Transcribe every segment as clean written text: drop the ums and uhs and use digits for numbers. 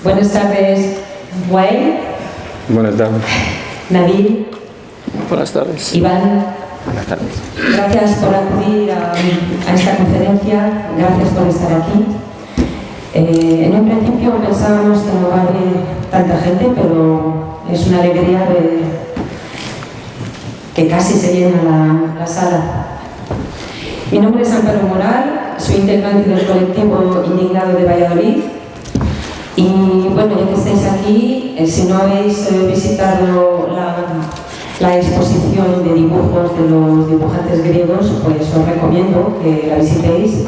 Buenas tardes, Wael. Buenas tardes. Nabil. Buenas tardes. Iván. Buenas tardes. Gracias por acudir a esta conferencia, gracias por estar aquí. En un principio pensábamos que no va a haber tanta gente, pero es una alegría ver que casi se llena la sala. Mi nombre es Amparo Moral, soy integrante del colectivo Indignado de Valladolid. Y bueno, ya que estáis aquí, si no habéis visitado la exposición de dibujos de los dibujantes griegos, pues os recomiendo que la visitéis,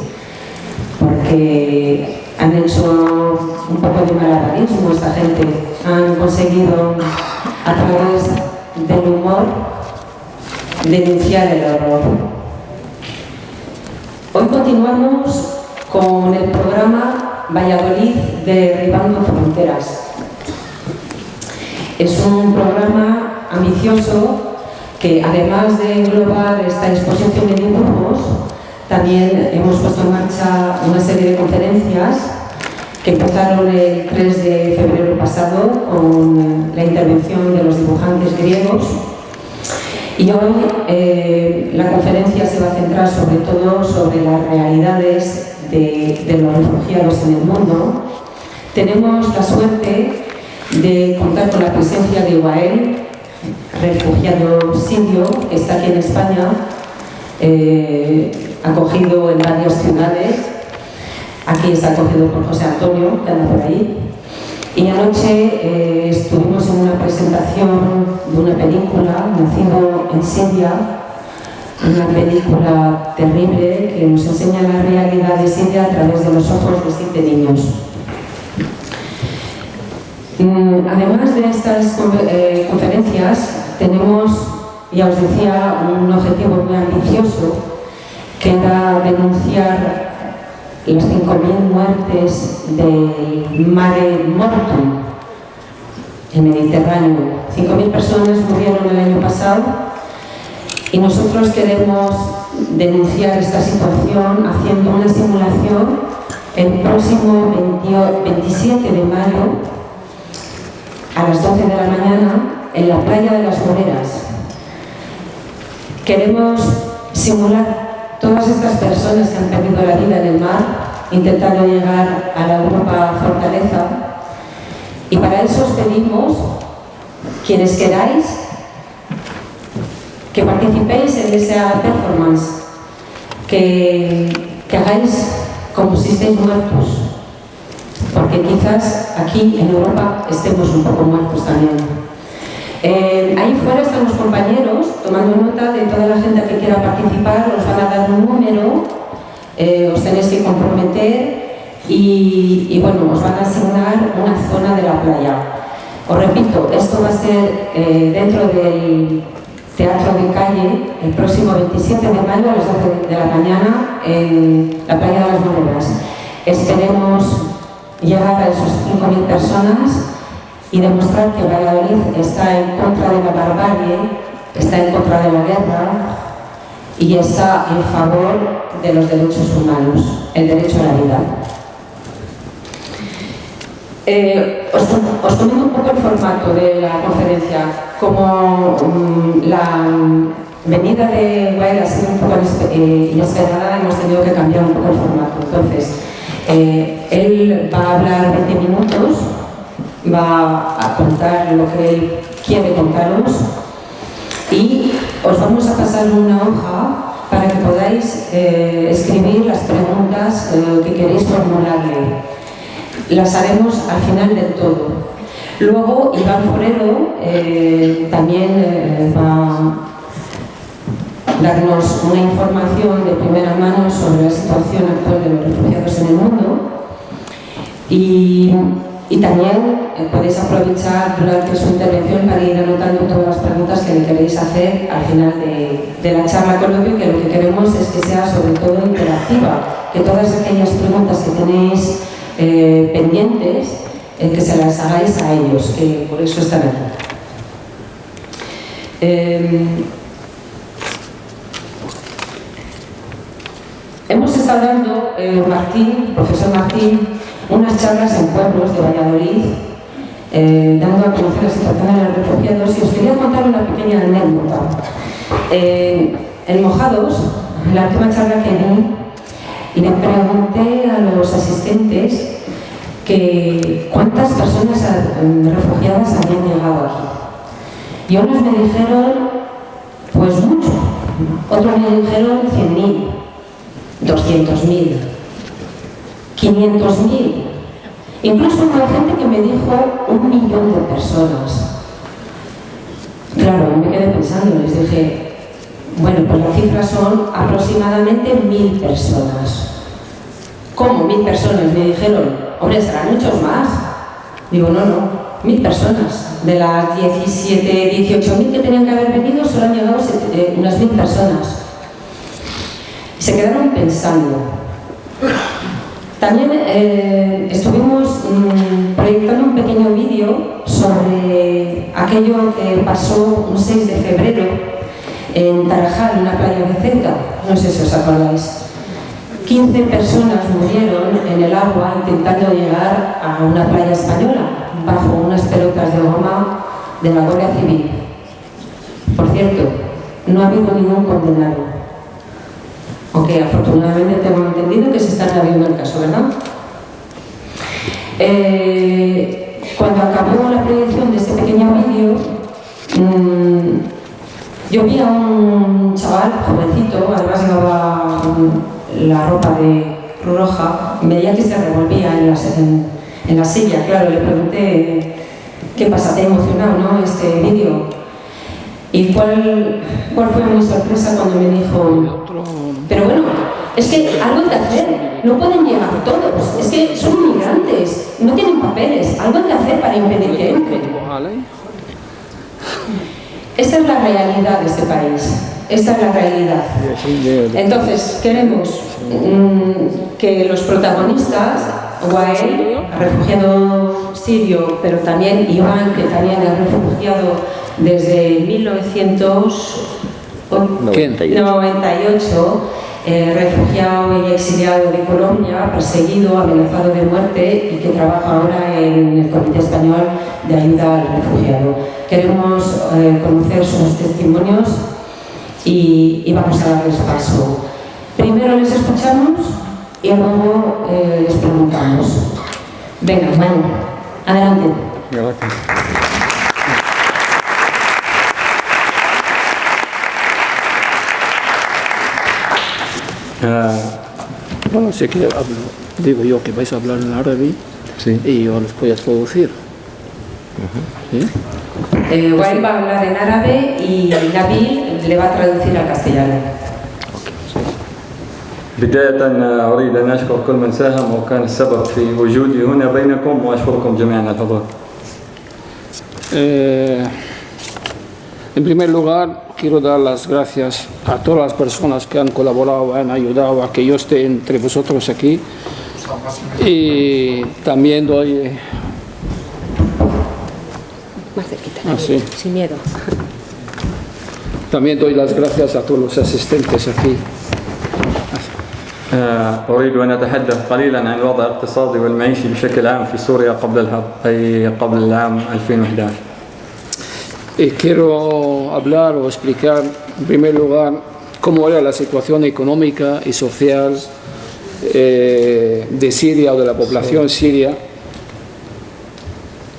porque han hecho un poco de malabarismo esta gente. Han conseguido, a través del humor, denunciar el horror. Hoy continuamos con el programa Valladolid Derribando Fronteras. Es un programa ambicioso que, además de englobar esta exposición de dibujos, también hemos puesto en marcha una serie de conferencias que empezaron el 3 de febrero pasado con la intervención de los dibujantes griegos. Y hoy la conferencia se va a centrar sobre todo sobre las realidades de los refugiados en el mundo. Tenemos la suerte de contar con la presencia de Wael, refugiado sirio, que está aquí en España, acogido en varias ciudades. Aquí está acogido por José Antonio, que anda por ahí. Y anoche estuvimos en una presentación de una película, Nacido en Siria, una película terrible que nos enseña la realidad de Siria a través de los ojos de 7 niños. Además de estas conferencias, tenemos, ya os decía, un objetivo muy ambicioso, que era denunciar las 5.000 muertes del Mare Mortum, el Mediterráneo. 5.000 personas murieron el año pasado y nosotros queremos denunciar esta situación haciendo una simulación el próximo 27 de mayo a las 12 de la mañana en la playa de las Moreras. Queremos simular todas estas personas que han perdido la vida en el mar, intentando llegar a la Europa Fortaleza. Y para eso os pedimos, quienes queráis, que participéis en esa performance, que hagáis como si estéis muertos, porque quizás aquí en Europa estemos un poco muertos también. Ahí fuera están los compañeros tomando nota de toda la gente que quiera participar. Os van a dar un número, os tenéis que comprometer y bueno, os van a asignar una zona de la playa. Os repito, esto va a ser dentro del Teatro de Calle el próximo 27 de mayo a las 12 de la mañana en la playa de las Moreras. Esperemos llegar a esos 5.000 personas y demostrar que Valladolid está en contra de la barbarie, está en contra de la guerra y está en favor de los derechos humanos, el derecho a la vida. Os comento un poco el formato de la conferencia. Como la venida de Wael ha sido un poco inesperada, hemos tenido que cambiar un poco el formato. Entonces, él va a hablar 20 minutos, va a contar lo que él quiere contaros y os vamos a pasar una hoja para que podáis escribir las preguntas que queréis formularle. Las haremos al final del todo. Luego Iván Forero también va a darnos una información de primera mano sobre la situación actual de los refugiados en el mundo y también podéis aprovechar durante su intervención para ir anotando todas las preguntas que le queréis hacer al final de la charla coloquio, que lo que queremos es que sea sobre todo interactiva, que todas aquellas preguntas que tenéis pendientes, que se las hagáis a ellos, que por eso están aquí. Hemos estado dando, profesor Martín, unas charlas en pueblos de Valladolid, dando a conocer la situación de los refugiados, y os quería contar una pequeña anécdota. En Mojados, en la última charla que di, le pregunté a los asistentes que cuántas personas refugiadas habían llegado aquí. Y unos me dijeron, pues mucho. Otros me dijeron 100.000, 200.000, 500.000. Incluso hubo gente que me dijo 1 millón de personas. Claro, me quedé pensando, les dije, bueno, pues las cifras son aproximadamente 1.000 personas. ¿Cómo 1.000 personas? Me dijeron, hombre, serán muchos más. Digo, no, 1.000 personas. De las 18.000 que tenían que haber venido, solo han llegado unas 1.000 personas. Y se quedaron pensando. También estuvimos proyectando un pequeño vídeo sobre aquello que pasó un 6 de febrero en Tarajal, en una playa de Ceuta. No sé si os acordáis. 15 personas murieron en el agua intentando llegar a una playa española bajo unas pelotas de goma de la Guardia Civil. Por cierto, no ha habido ningún condenado. Aunque afortunadamente tengo entendido que se está reabriendo el caso, ¿verdad? Cuando acabó la proyección de este pequeño vídeo, yo vi a un chaval jovencito, además llevaba la ropa de Cruz Roja, veía que se revolvía en la silla. Claro, le pregunté, ¿qué pasa? ¿Te ha emocionado, no, este vídeo? ¿Y cuál fue mi sorpresa cuando me dijo, pero bueno, es que algo hay que hacer, no pueden llegar todos, es que son inmigrantes, no tienen papeles, algo hay que hacer para impedir que entren? Esta es la realidad de este país, esta es la realidad. Entonces, queremos que los protagonistas, Wael, refugiado sirio, pero también Iván, que también es refugiado desde 1998, refugiado y exiliado de Colombia, perseguido, amenazado de muerte y que trabaja ahora en el Comité Español de Ayuda al Refugiado. Queremos conocer sus testimonios y vamos a darles paso. Primero les escuchamos y luego les preguntamos. Venga, Manu, adelante. Gracias. Bueno, sé que digo yo que vais a hablar en árabe, sí, y yo les voy a traducir. ¿Sí? Wael va a hablar en árabe y Nabil le va a traducir al castellano. بداية أريد أن أشكر كل من ساهم وكان السبب في وجودي هنا بينكم وأشكركم جميعا على الحضور. En primer lugar, quiero dar las gracias a todas las personas que han colaborado, han ayudado a que yo esté entre vosotros aquí. Y también doy... Más cerquita, sí. Sin miedo. También doy las gracias a todos los asistentes aquí. أريد أن أتحدث قليلا عن الوضع الاقتصادي والمعيشي بشكل عام في سوريا قبل الحرب، أي قبل العام 2011. Y quiero hablar o explicar, en primer lugar, cómo era la situación económica y social de Siria o de la población siria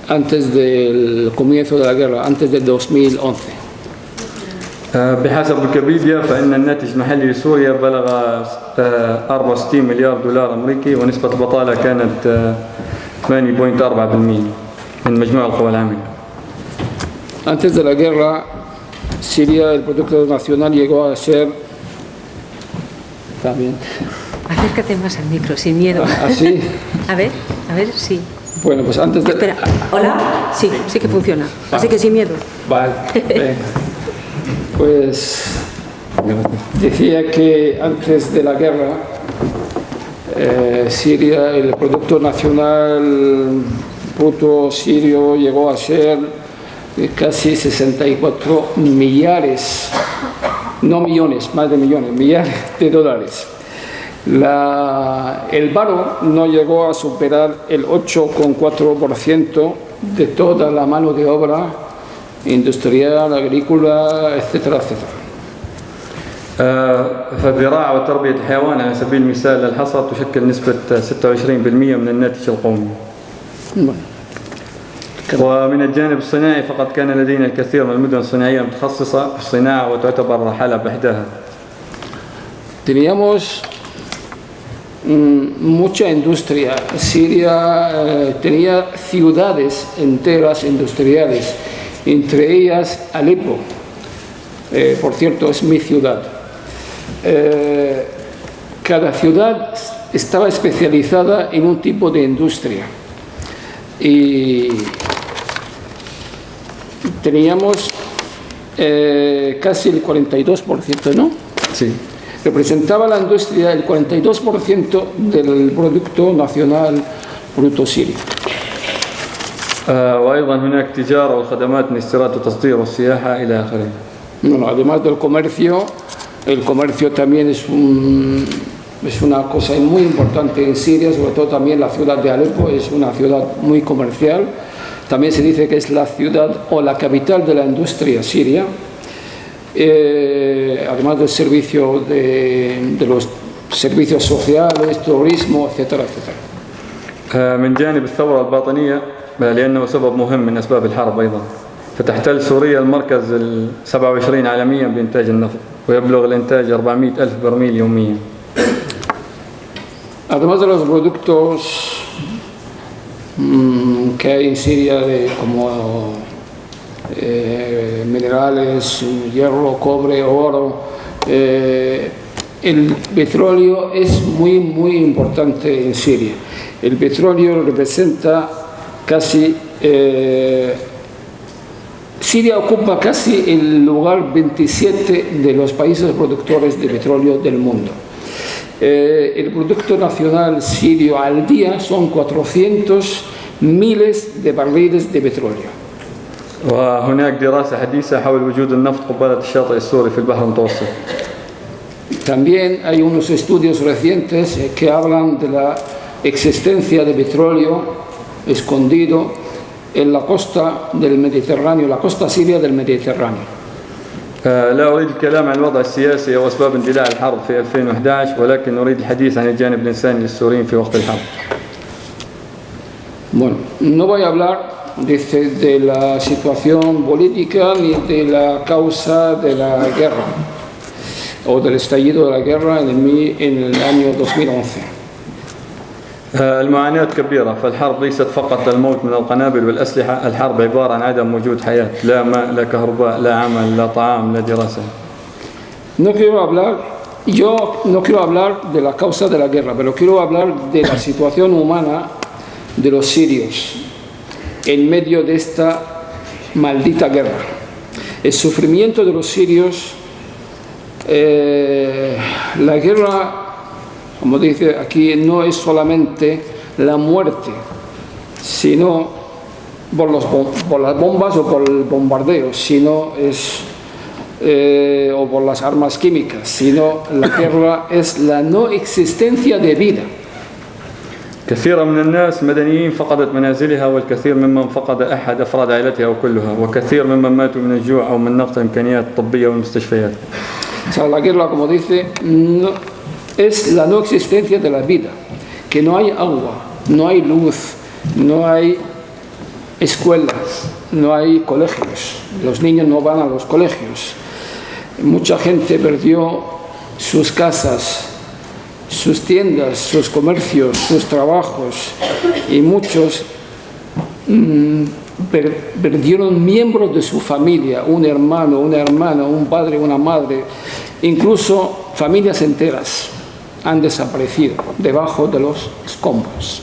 antes del comienzo de la guerra, antes del 2011. بحسب ويكيبيديا فإن الناتج المحلي لسوريا بلغ 64 مليار دولار أمريكي ونسبة البطالة كانت 8.4% من مجموع القوى العاملة. Antes de la guerra, Siria, el Producto Nacional llegó a ser... También. Acércate más al micro, sin miedo. ¿Así? A ver, sí. Bueno, pues antes de... Espera, ¿hola? Sí, sí que funciona. Así que sin miedo. Vale, venga. Pues decía que antes de la guerra, Siria, el Producto Nacional Bruto sirio llegó a ser casi 64 millares, no millones, más de millones, millares de dólares. El paro no llegó a superar el 8,4% de toda la mano de obra industrial, agrícola, etcétera, etcétera. فالزراعة وتربية الحيوان على سبيل المثال للحصر تشكل نسبة 26% من الناتج القومي. ومن الجانب الصناعي فقد كان لدينا الكثير من المدن الصناعية متخصصة في الصناعة وتعتبر حلب إحداها. Teníamos mucha industria. Siria tenía ciudades enteras industriales, entre ellas Alepo. Por cierto, es mi ciudad. Cada ciudad estaba especializada en un tipo de industria. Y teníamos casi el 42%, ¿no? Sí. Representaba la industria el 42% del Producto Nacional Bruto sirio. وأيضا هناك تجارة وخدمات من استيراد وتصدير والسياحة إلى آخره. Bueno, además del comercio, el comercio también es una cosa muy importante en Siria, sobre todo también la ciudad de Alepo es una ciudad muy comercial. También se dice que es la ciudad o la capital de la industria siria. Además del servicio de los servicios sociales, turismo, etcétera, etcétera. من جانب الثورة الباطنية لأنه سبب مهم من أسباب الحرب أيضا فتحتل سوريا المركز 27 عالميا بإنتاج النفط ويبلغ الإنتاج 400,000 برميل يوميا. Además de los productos que hay en Siria como minerales, hierro, cobre, oro, el petróleo es muy importante en Siria. El petróleo representa casi, Siria ocupa casi el lugar 27 de los países productores de petróleo del mundo. El Producto Nacional Sirio al día son 400 miles de barriles de petróleo. وهناك دراسة حديثة حول وجود النفط قبالة الشاطئ السوري في البحر المتوسط. También hay unos estudios recientes que hablan de la existencia de petróleo escondido en la costa del Mediterráneo, la costa siria del Mediterráneo. لا أريد الكلام عن الوضع السياسي أو أسباب اندلاع الحرب في 2011 ولكن أريد الحديث عن الجانب الإنساني للسوريين في وقت الحرب. Bueno, no voy a hablar de la situación política ni de la causa de la guerra o del estallido de la guerra en el año 2011. المعاناة كبيرة فالحرب ليست فقط الموت من القنابل والأسلحة الحرب عبارة عن عدم وجود حياة لا ماء لا كهرباء لا عمل لا طعام لا دراسة. Yo no quiero hablar de la causa de la guerra, pero quiero hablar de la situación humana de los sirios en medio de esta maldita guerra. El sufrimiento de los sirios, la guerra, como dice aquí, no es solamente la muerte, sino por las bombas o por el bombardeo, sino o por las armas químicas, sino la guerra es la no existencia de vida. كثير من الناس مدنيين فقدت منازلها والكثير ممن فقد أحد أفراد عائلتها أو كلها وكثير ممن ماتوا من الجوع أو من نقص الإمكانيات الطبية والمستشفيات. O sea, la guerra, como dice, no, es la no existencia de la vida, que no hay agua, no hay luz, no hay escuelas, no hay colegios, los niños no van a los colegios. Mucha gente perdió sus casas, sus tiendas, sus comercios, sus trabajos y muchos perdieron miembros de su familia, un hermano, una hermana, un padre, una madre, incluso familias enteras han desaparecido debajo de los escombros.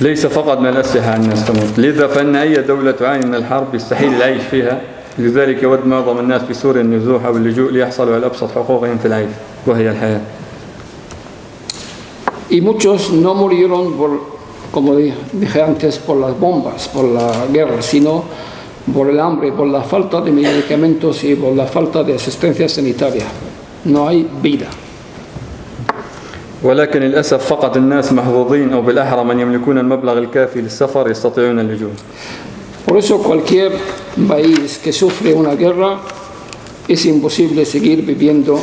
ليس فقط من الأسلحة الناس تموت لذا فإن أي دولة تعاني من الحرب يستحيل العيش فيها لذلك يود معظم الناس في سوريا النزوح أو اللجوء ليحصلوا على أبسط حقوقهم في العيش وهي الحياة. Y muchos no murieron, como dije antes, por las bombas, por la guerra, sino por el hambre, por la falta de medicamentos y por la falta de asistencia sanitaria. No hay vida. ولكن للأسف فقط الناس محظوظين أو بالأحرى من يملكون المبلغ الكافي للسفر يستطيعون اللجوء. Por eso cualquier país que sufre una guerra es imposible seguir viviendo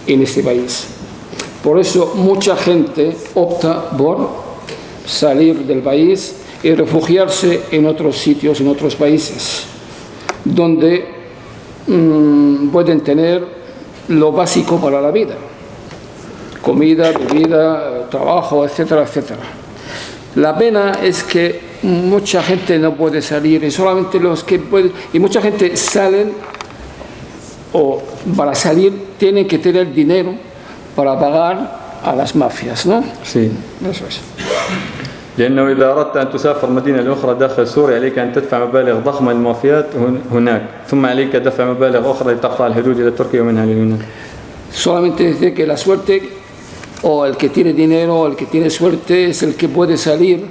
en este país. Por eso mucha gente opta por salir del país y refugiarse en otros sitios, en otros países, donde pueden tener lo básico para la vida: comida, bebida, trabajo, etcétera, etcétera. La pena es que mucha gente no puede salir y solamente los que pueden, y mucha gente salen, o para salir tienen que tener dinero para pagar a las mafias, ¿no? Sí. Eso es. لأنه إذا أردت أن تسافر مدينة أخرى داخل سوريا عليك أن تدفع مبالغ ضخمة للمافيات هناك، ثم عليك دفع مبالغ أخرى لتقطع الحدود إلى تركيا ومنها لليونان. Solamente dice que la suerte, o el que tiene dinero, o el que tiene suerte, es el que puede salir,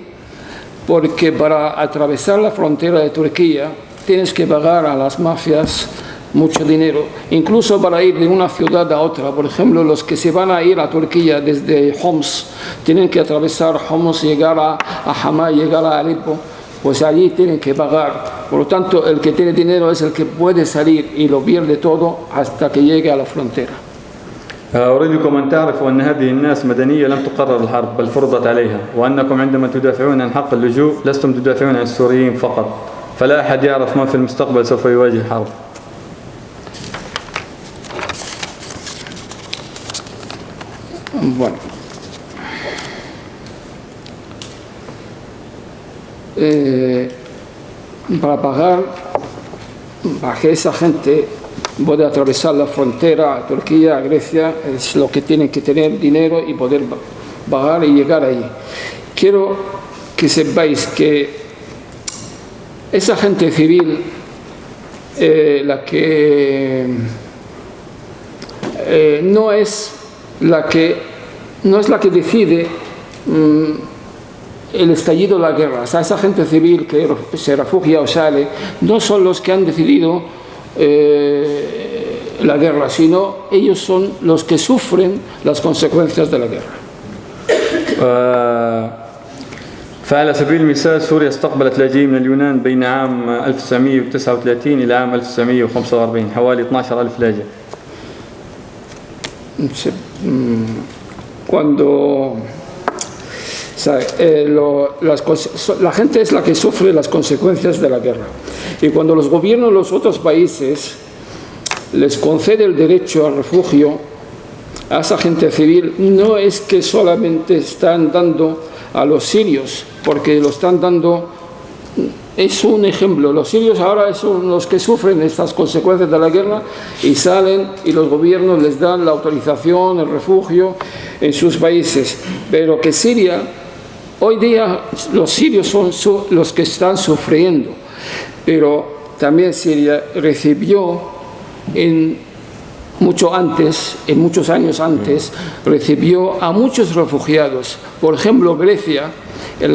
porque para atravesar la frontera de Turquía tienes que pagar a las mafias mucho dinero, incluso para ir de una ciudad a otra. Por ejemplo, los que se van a ir a Turquía desde Homs tienen que atravesar Homs, llegar a Hama, llegar a Alepo, pues allí tienen que pagar. Por lo tanto, el que tiene dinero es el que puede salir y lo pierde todo hasta que llegue a la frontera. أريدكم أن تعرفوا أن هذه الناس مدنية لم تقرر الحرب بل فرضت عليها، وأنكم عندما تدافعون عن حق اللجوء لستم تدافعون عن السوريين فقط، فلا أحد يعرف من في المستقبل سوف يواجه حرب. Bueno, para pagar, para que esa gente pueda atravesar la frontera a Turquía, a Grecia, es lo que tienen que tener dinero y poder pagar y llegar ahí. Quiero que sepáis que esa gente civil, la que no es la que decide el estallido de la guerra. O sea, esa gente civil que se refugia o sale no son los que han decidido la guerra, sino ellos son los que sufren las consecuencias de la guerra. فعلى سبيل المثال سوريا استقبلت لاجئين من اليونان بين عام 1939 إلى عام 1945 حوالي 12,000 لاجئ. Cuando la gente es la que sufre las consecuencias de la guerra, y cuando los gobiernos de los otros países les conceden el derecho al refugio a esa gente civil, no es que solamente están dando a los sirios, porque lo están dando. Es un ejemplo. Los sirios ahora son los que sufren estas consecuencias de la guerra y salen, y los gobiernos les dan la autorización, el refugio en sus países. Pero que Siria, hoy día los sirios son los que están sufriendo. Pero también Siria recibió muchos años antes, recibió a muchos refugiados. Por ejemplo, Grecia, en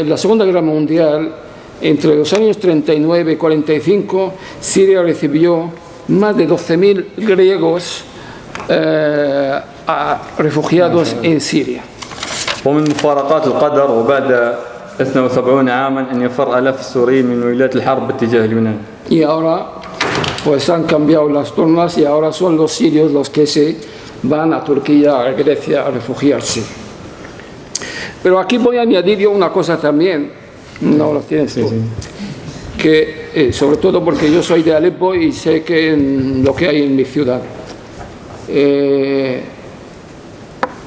la Segunda Guerra Mundial, entre los años 39 y 45, Siria recibió más de 12.000 griegos refugiados en Siria. ومن مفارقات القدر وبعد 72 عاما أن يفر آلاف السوريين من ولايات الحرب باتجاه اليونان. Y ahora pues han cambiado las tornas y ahora son los sirios los que se van a Turquía, a Grecia a refugiarse. Pero aquí voy a añadir yo una cosa también, no lo tienes tú, que sobre todo porque yo soy de Alepo y sé que lo que hay en mi ciudad.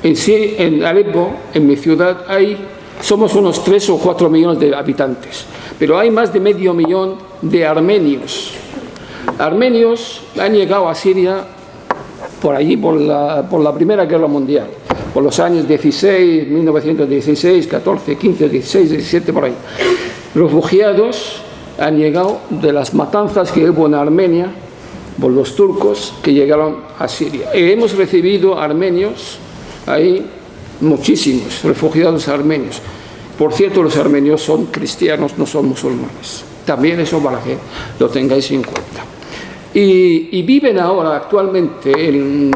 En Alepo, en mi ciudad, somos unos 3 o 4 millones de habitantes, pero hay más de medio millón de armenios. Armenios han llegado a Siria por allí, por la Primera Guerra Mundial, por los años 16, 1916, 14, 15, 16, 17, por ahí. Refugiados han llegado de las matanzas que hubo en Armenia por los turcos que llegaron a Siria. Y hemos recibido armenios ahí, muchísimos refugiados armenios. Por cierto, los armenios son cristianos, no son musulmanes. También eso para que lo tengáis en cuenta. Y viven ahora actualmente,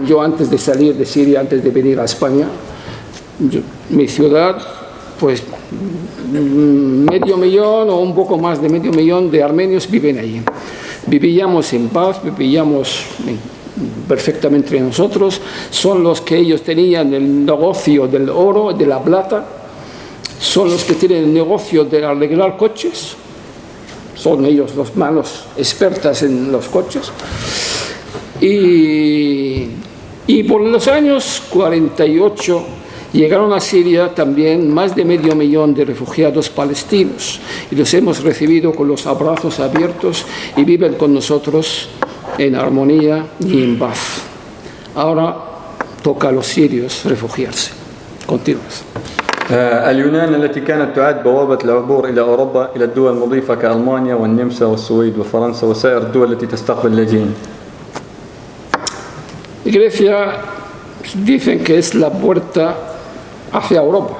yo antes de salir de Siria, antes de venir a España, mi ciudad, pues 500.000 o un poco más de 500.000 de armenios viven allí. Vivíamos en paz, vivíamos perfectamente entre nosotros. Son los que ellos tenían el negocio del oro, de la plata, son los que tienen el negocio de arreglar coches. Son ellos los manos expertas en los coches. Y por los años 48 llegaron a Siria también más de 500.000 de refugiados palestinos. Y los hemos recibido con los abrazos abiertos y viven con nosotros en armonía y en paz. Ahora toca a los sirios refugiarse. Continúas. اليونان التي كانت تعد بوابة العبور إلى أوروبا إلى الدول المضيفة كألمانيا والنمسا والسويد وفرنسا وسائر الدول التي تستقبل اللاجئين. Grecia dicen que es la puerta hacia Europa.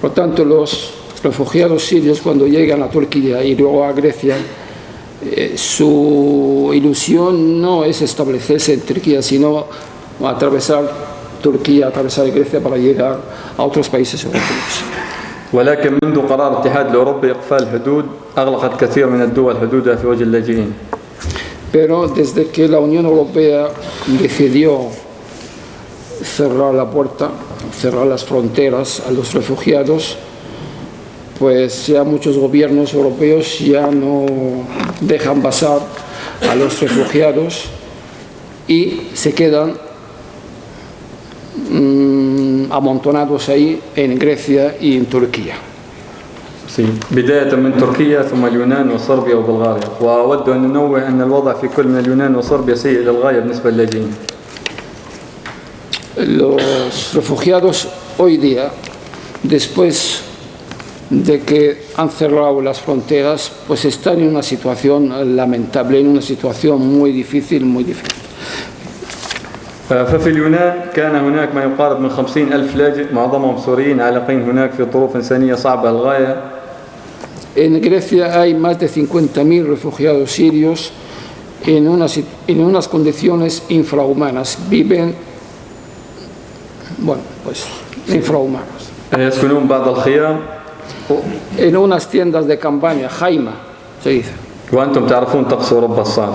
Por tanto, los refugiados sirios cuando llegan a Turquía y luego a Grecia, su ilusión no es establecerse en Turquía, sino atravesar Turquía, atravesar Grecia para llegar a otros países europeos. ولكن منذ قرار الاتحاد الأوروبي إقفال الحدود أغلقت كثير من الدول حدودها في وجه اللاجئين. Pero desde que la Unión Europea decidió cerrar la puerta, cerrar las fronteras a los refugiados, pues ya muchos gobiernos europeos ya no dejan pasar a los refugiados y se quedan amontonados ahí en Grecia y en Turquía. بداية من تركيا ثم اليونان وصربيا وبلغاريا وأود أن ننوه أن الوضع في كل من اليونان وصربيا سيء للغاية بالنسبة للاجئين. Los refugiados hoy día, después de que han cerrado las fronteras, pues están en una situación lamentable, en una situación muy difícil, muy difícil. ففي اليونان كان هناك ما يقارب من 50,000 لاجئ معظمهم سوريين عالقين هناك في ظروف إنسانية صعبة للغاية. En Grecia hay más de 50.000 refugiados sirios en unas condiciones infrahumanas. Viven, bueno, pues infrahumanas. يسكنون بعض الخيام. En unas tiendas de campaña, jaima, se dice. وأنتم تعرفون طقس أوروبا الصعب.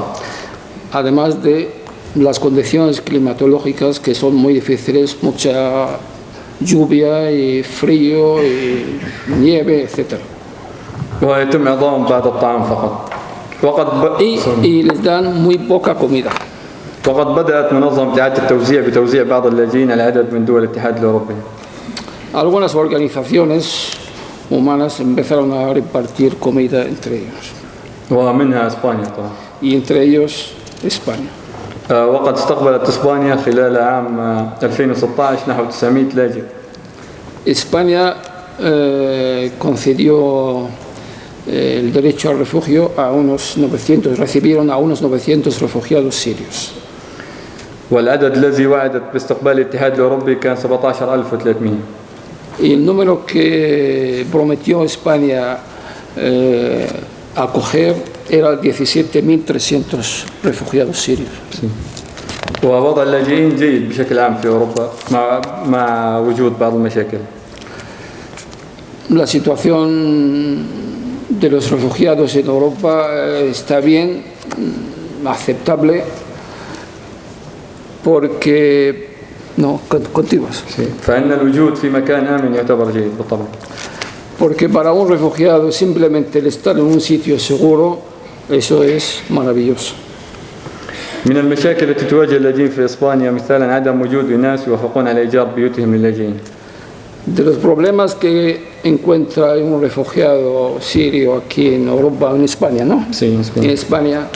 Además de las condiciones climatológicas que son muy difíciles, mucha lluvia y frío y nieve, etc. ويتم إعطائهم بعض الطعام فقط. Y les dan muy poca comida. وقد بدأت منظمة إعادة التوزيع بتوزيع بعض اللاجئين على عدد من دول الاتحاد الأوروبي. Algunas organizaciones humanas empezaron a repartir comida entre ellos. ومنها إسبانيا طبعا. Y entre ellos España. وقد استقبلت إسبانيا خلال عام 2016 نحو 900 لاجئ. España concedió el derecho al refugio a unos 900, recibieron a unos 900 refugiados sirios. والعدد الذي وعدت باستقبال الاتحاد الأوروبي كان 17,300. Y el número que prometió España acoger era 17.300 refugiados sirios. ووضع اللاجئين جيد بشكل عام في أوروبا مع وجود بعض المشاكل. La situación de los refugiados en Europa está bien, aceptable, porque no continúas. فإن الوجود في مكان آمن يعتبر جيد بالطبع. Porque para un refugiado simplemente el estar en un sitio seguro, eso es maravilloso. من المشاكل التي تواجه اللاجئين في إسبانيا مثالا عدم وجود أناس يوافقون على إيجار بيوتهم للاجئين. De los problemas que encuentra un refugiado sirio aquí en Europa, en España, ¿no? Sí, en España. En España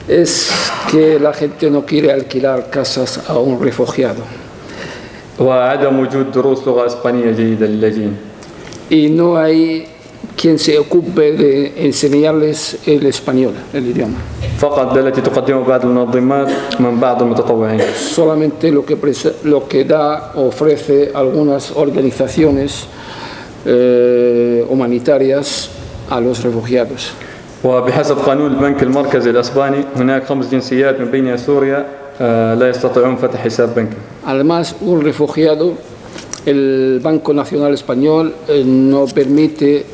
es que la gente no quiere alquilar casas a un refugiado. وعدم وجود دروس لغة إسبانية جيدة للاجئين. Y no hay quien se ocupe de enseñarles el español, el idioma. فقط التي تقدمه بعض المنظمات من بعض المتطوعين. Solamente lo que da, ofrece algunas organizaciones humanitarias a los refugiados. وبحسب قانون البنك المركزي الأسباني هناك 5 جنسيات من بينها سوريا لا يستطيعون فتح حساب بنكي. Además, un refugiado, el Banco Nacional Español no permite,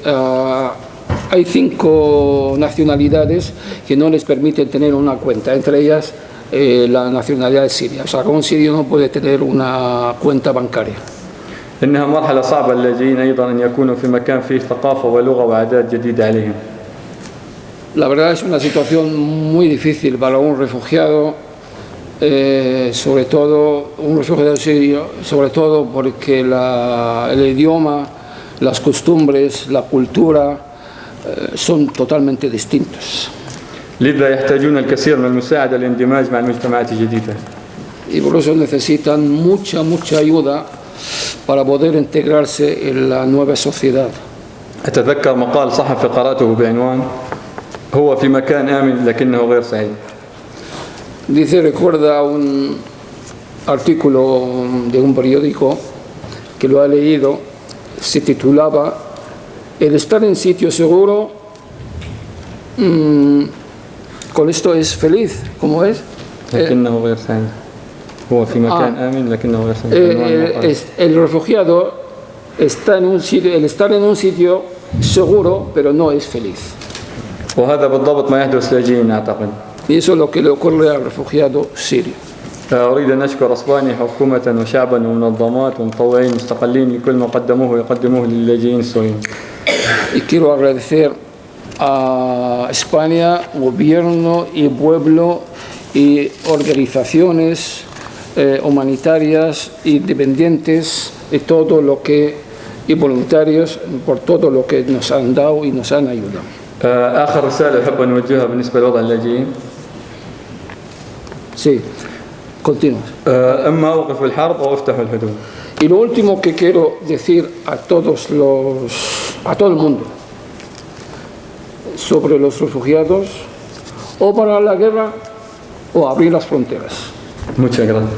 hay 5 nacionalidades que no les permiten tener una cuenta, entre ellas la nacionalidad siria. O sea, un sirio no puede tener una cuenta bancaria. إنها مرحلة صعبة للاجئين أيضا أن يكونوا في مكان فيه ثقافة ولغة وعادات جديدة عليهم. La verdad es una situación muy difícil para un refugiado, sobre todo un refugiado sirio, sobre todo porque el idioma, las costumbres, la cultura son totalmente distintos. لذا يحتاجون الكثير من المساعدة للاندماج مع المجتمعات الجديدة. Y por eso necesitan mucha ayuda para poder integrarse en la nueva sociedad. أتذكر مقال صحفي قرأته بعنوان هو في مكان آمن لكنه غير سعيد. Dice, recuerda un artículo de un periódico que lo ha leído, se titulaba El estar en sitio seguro, con esto es feliz, ¿cómo es? لكنه غير سعيد. هو في مكان آمن لكنه غير سعيد. El refugiado está en un sitio, el estar en un sitio seguro, pero no es feliz. وهذا بالضبط ما يحدث لاجئين أعتقد. Y eso es lo que le ocurre al refugiado sirio. أريد أن أشكر أسبانيا حكومة وشعبا ومنظمات ومطوعين مستقلين لكل ما قدموه ويقدموه للاجئين السوريين. Y quiero agradecer a España, gobierno y pueblo y organizaciones humanitarias y dependientes y voluntarios por todo lo que nos han dado y nos han ayudado. آخر رسالة أحب أن أوجهها بالنسبة لوضع اللاجئين. Sí, continúa. إما أوقفوا الحرب أو افتحوا الحدود. Y lo último que quiero decir a todo el mundo sobre los refugiados, o parar la guerra o abrir las fronteras. Muchas gracias.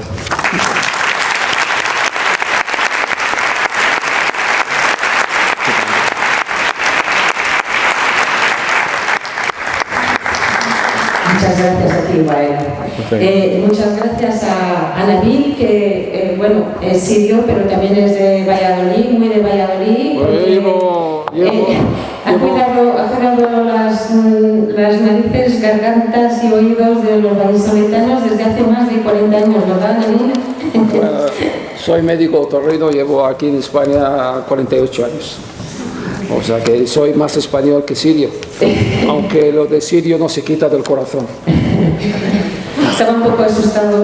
Muchas gracias a ti, Wael. Muchas gracias a Nabil, que bueno, es sirio, pero también es de Valladolid, muy de Valladolid. Ha cuidado las narices, gargantas y oídos de los vallisoletanos desde hace más de 40 años, ¿verdad, Nabil? Soy médico otorrino, llevo aquí en España 48 años. O sea que soy más español que sirio, aunque lo de sirio no se quita del corazón. Estaba un poco asustado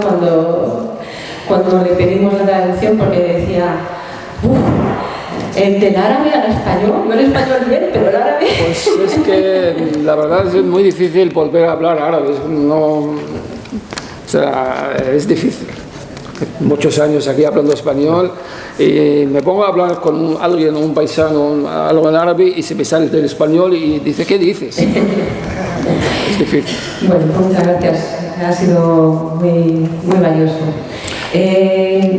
cuando le pedimos la traducción porque decía, del árabe al español, yo el español bien, pero el árabe... Pues es que la verdad es muy difícil volver a hablar árabe, o sea, es difícil. Muchos años aquí hablando español y me pongo a hablar con alguien, un paisano, algo en árabe y se me sale del español y dice, ¿qué dices? Es difícil. Bueno, pues muchas gracias, ha sido muy valioso.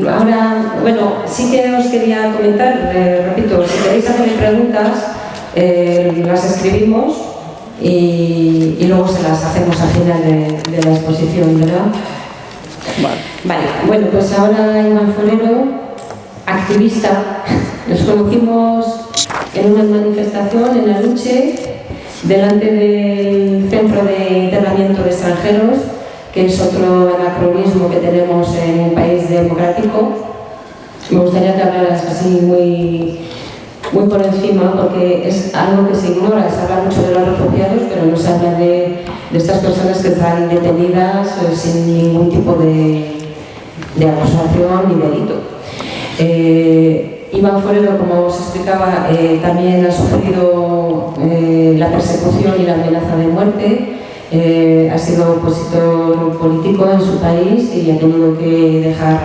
Ahora, bueno, sí que os quería comentar, repito, si queréis hacer preguntas, las escribimos y luego se las hacemos al final de la exposición, ¿verdad? Vale, bueno, pues ahora Iván Forero, activista, nos conocimos en una manifestación en Aluche, delante del Centro de Internamiento de Extranjeros, que es otro anacronismo que tenemos en un país democrático. Me gustaría que hablaras así muy por encima, porque es algo que se ignora, se habla mucho de los refugiados, pero no se habla de estas personas que están detenidas sin ningún tipo de acusación ni delito. Iván Forero, como os explicaba, también ha sufrido la persecución y la amenaza de muerte, ha sido opositor político en su país y ha tenido que dejar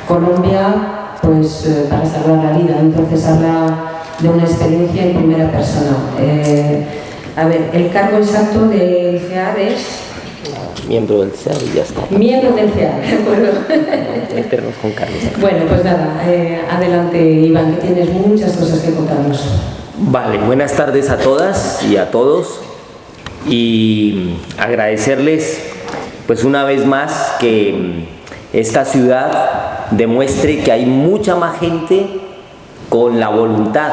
Colombia pues, para salvar la vida. Entonces habla de una experiencia en primera persona. A ver, el cargo exacto del CEAR es... Miembro del CEAR y ya está. Miembro del CEAR, de acuerdo. Meternos con Carlos. Bueno, pues nada, adelante Iván, que tienes muchas cosas que contarnos. Vale, buenas tardes a todas y a todos. y agradecerles pues una vez más que esta ciudad demuestre que hay mucha más gente con la voluntad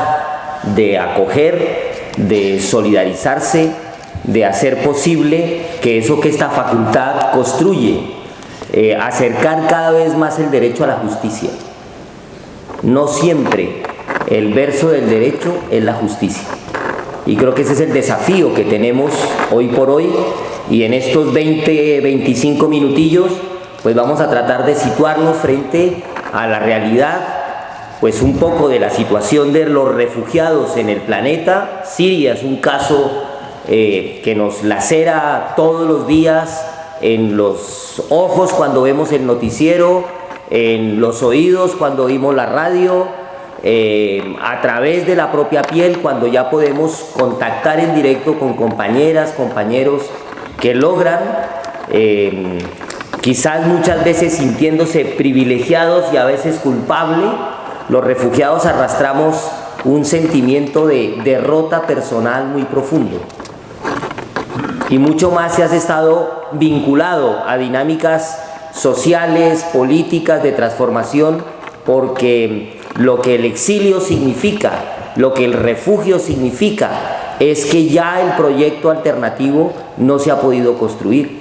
de acoger, de solidarizarse, de hacer posible que eso que esta facultad construye, acercar cada vez más el derecho a la justicia. No siempre el verso del derecho es la justicia. Y creo que ese es el desafío que tenemos hoy por hoy, y en estos 20-25 minutillos pues vamos a tratar de situarnos frente a la realidad, pues un poco de la situación de los refugiados en el planeta. Siria es un caso que nos lacera todos los días en los ojos cuando vemos el noticiero, en los oídos cuando oímos la radio, a través de la propia piel cuando ya podemos contactar en directo con compañeras, compañeros que logran, quizás muchas veces sintiéndose privilegiados y a veces culpables. Los refugiados arrastramos un sentimiento de derrota personal muy profundo. Y mucho más si has estado vinculado a dinámicas sociales, políticas de transformación, porque lo que el exilio significa, lo que el refugio significa, es que ya el proyecto alternativo no se ha podido construir.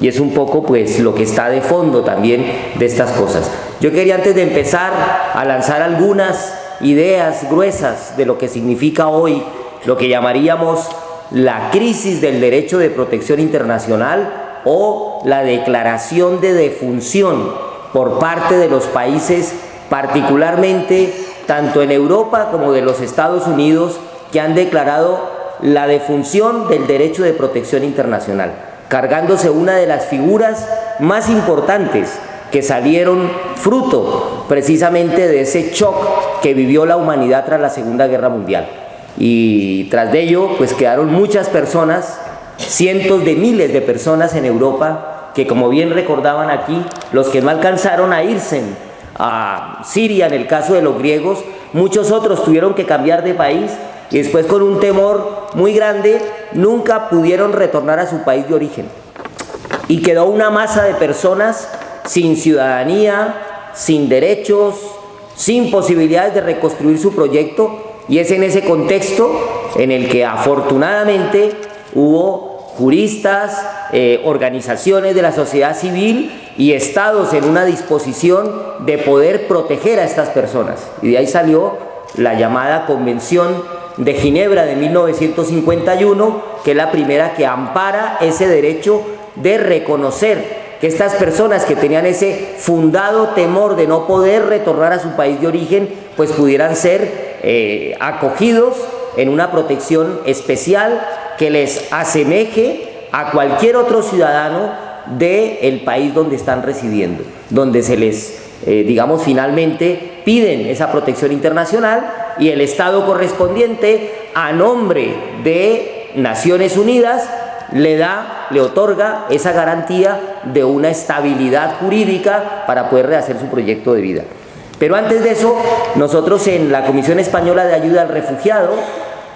Y es un poco pues lo que está de fondo también de estas cosas. Yo quería, antes de empezar, a lanzar algunas ideas gruesas de lo que significa hoy lo que llamaríamos la crisis del derecho de protección internacional o la declaración de defunción por parte de los países, particularmente tanto en Europa como de los Estados Unidos, que han declarado la defunción del derecho de protección internacional, cargándose una de las figuras más importantes que salieron fruto precisamente de ese shock que vivió la humanidad tras la Segunda Guerra Mundial. Y tras de ello pues quedaron muchas personas, cientos de miles de personas en Europa, que, como bien recordaban aquí, los que no alcanzaron a irse a Siria, en el caso de los griegos, muchos otros tuvieron que cambiar de país y después, con un temor muy grande, nunca pudieron retornar a su país de origen. Y quedó una masa de personas sin ciudadanía, sin derechos, sin posibilidades de reconstruir su proyecto. Y es en ese contexto en el que afortunadamente hubo juristas, organizaciones de la sociedad civil y estados en una disposición de poder proteger a estas personas. Y de ahí salió la llamada Convención de Ginebra de 1951, que es la primera que ampara ese derecho de reconocer que estas personas que tenían ese fundado temor de no poder retornar a su país de origen, pues pudieran ser acogidos en una protección especial que les asemeje a cualquier otro ciudadano del país donde están residiendo, donde se les, digamos, finalmente piden esa protección internacional, y el Estado correspondiente, a nombre de Naciones Unidas, le otorga esa garantía de una estabilidad jurídica para poder rehacer su proyecto de vida. Pero antes de eso, nosotros en la Comisión Española de Ayuda al Refugiado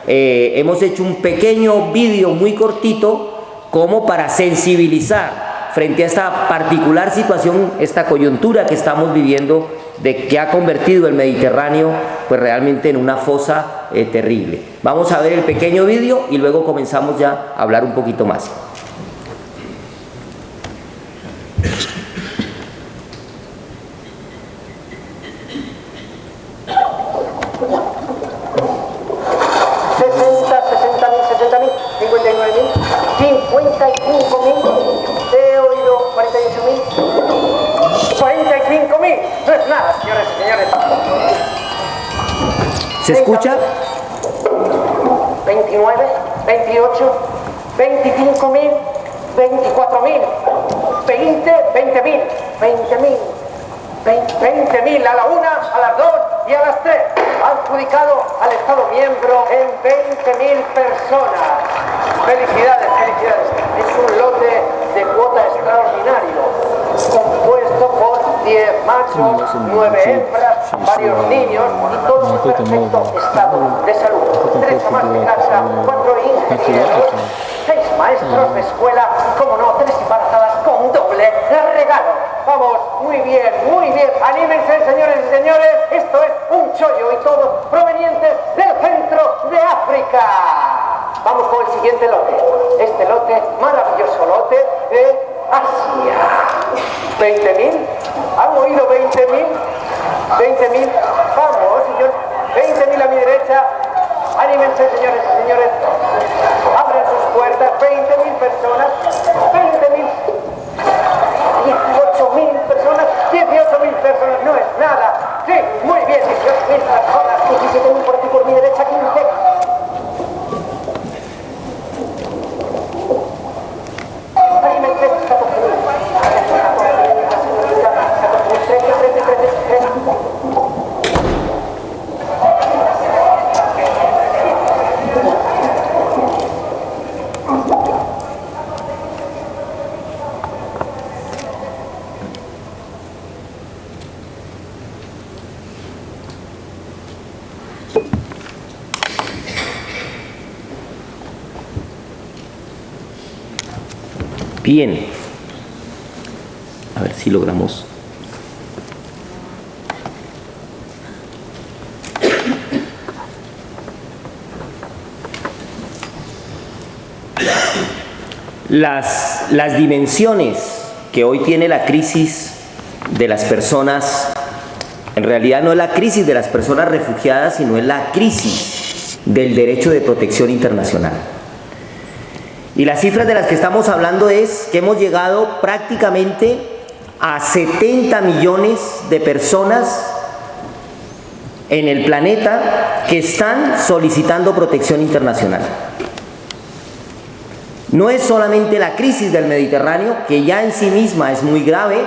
hemos hecho un pequeño vídeo muy cortito como para sensibilizar frente a esta particular situación, esta coyuntura que estamos viviendo, de que ha convertido el Mediterráneo pues realmente en una fosa terrible. Vamos a ver el pequeño vídeo y luego comenzamos ya a hablar un poquito más. ¿Se escucha? 29, 28, 25.000, 24.000, 20, 20.000, 20.000 a la 1, a las 2 y a las 3. Adjudicado al Estado miembro en 20.000 personas. Felicidades, felicidades. Es un lote de cuota extraordinario, compuesto por 10 machos, 9 hembras, varios niños y todos en perfecto estado de salud. 3 amas de casa, 4 ingenieros, 6 maestros de escuela y, como no, 3 embarazadas con doble regalo. Vamos, muy bien, muy bien. Anímense, señores y señores. Esto es un chollo y todo proveniente del centro de África. Vamos con el siguiente lote. Este lote, maravilloso lote de Asia. 20.000. ¿Han oído 20.000? 20.000. Vamos, señores. 20.000 a mi derecha. Anímense, señores y señores. Abren sus puertas. 20.000 personas. 20.000. 18.000 personas, 18.000 personas, no es nada. Sí, muy bien, 18.000 personas. 17.000 por aquí por mi derecha, 15. Anímense, 14.000. 13. Bien, a ver si logramos. Las dimensiones que hoy tiene la crisis de las personas, en realidad no es la crisis de las personas refugiadas, sino es la crisis del derecho de protección internacional. Y las cifras de las que estamos hablando es que hemos llegado prácticamente a 70 millones de personas en el planeta que están solicitando protección internacional. No es solamente la crisis del Mediterráneo, que ya en sí misma es muy grave,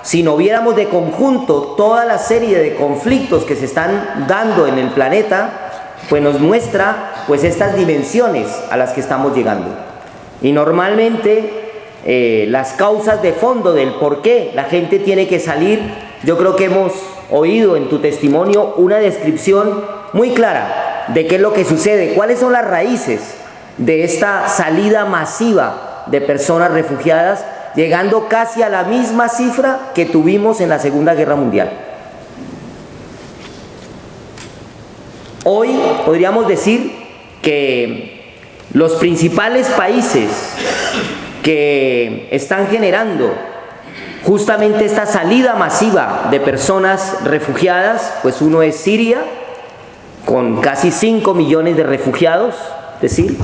sino viéramos de conjunto toda la serie de conflictos que se están dando en el planeta, pues nos muestra pues estas dimensiones a las que estamos llegando. Y normalmente las causas de fondo del por qué la gente tiene que salir, yo creo que hemos oído en tu testimonio una descripción muy clara de qué es lo que sucede, cuáles son las raíces de esta salida masiva de personas refugiadas, llegando casi a la misma cifra que tuvimos en la Segunda Guerra Mundial. Hoy podríamos decir que los principales países que están generando justamente esta salida masiva de personas refugiadas, pues uno es Siria, con casi 5 millones de refugiados, es decir,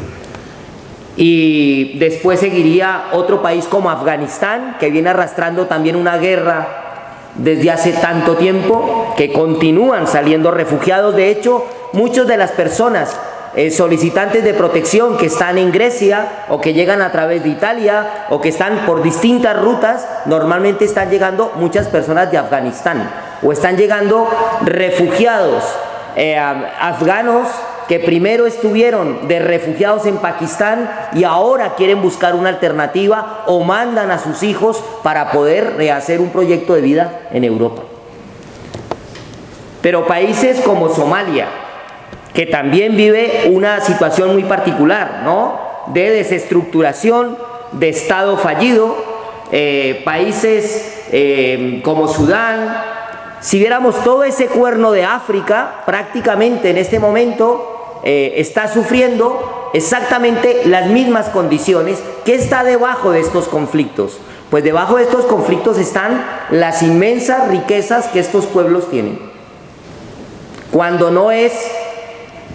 y después seguiría otro país como Afganistán, que viene arrastrando también una guerra desde hace tanto tiempo, que continúan saliendo refugiados. De hecho, muchas de las personas solicitantes de protección que están en Grecia o que llegan a través de Italia o que están por distintas rutas, normalmente están llegando muchas personas de Afganistán o están llegando refugiados afganos que primero estuvieron de refugiados en Pakistán y ahora quieren buscar una alternativa o mandan a sus hijos para poder rehacer un proyecto de vida en Europa. Pero países como Somalia, que también vive una situación muy particular, ¿no?, de desestructuración, de Estado fallido, países como Sudán. Si viéramos todo ese cuerno de África, prácticamente en este momento está sufriendo exactamente las mismas condiciones. ¿Qué está debajo de estos conflictos? Pues debajo de estos conflictos están las inmensas riquezas que estos pueblos tienen. Cuando no es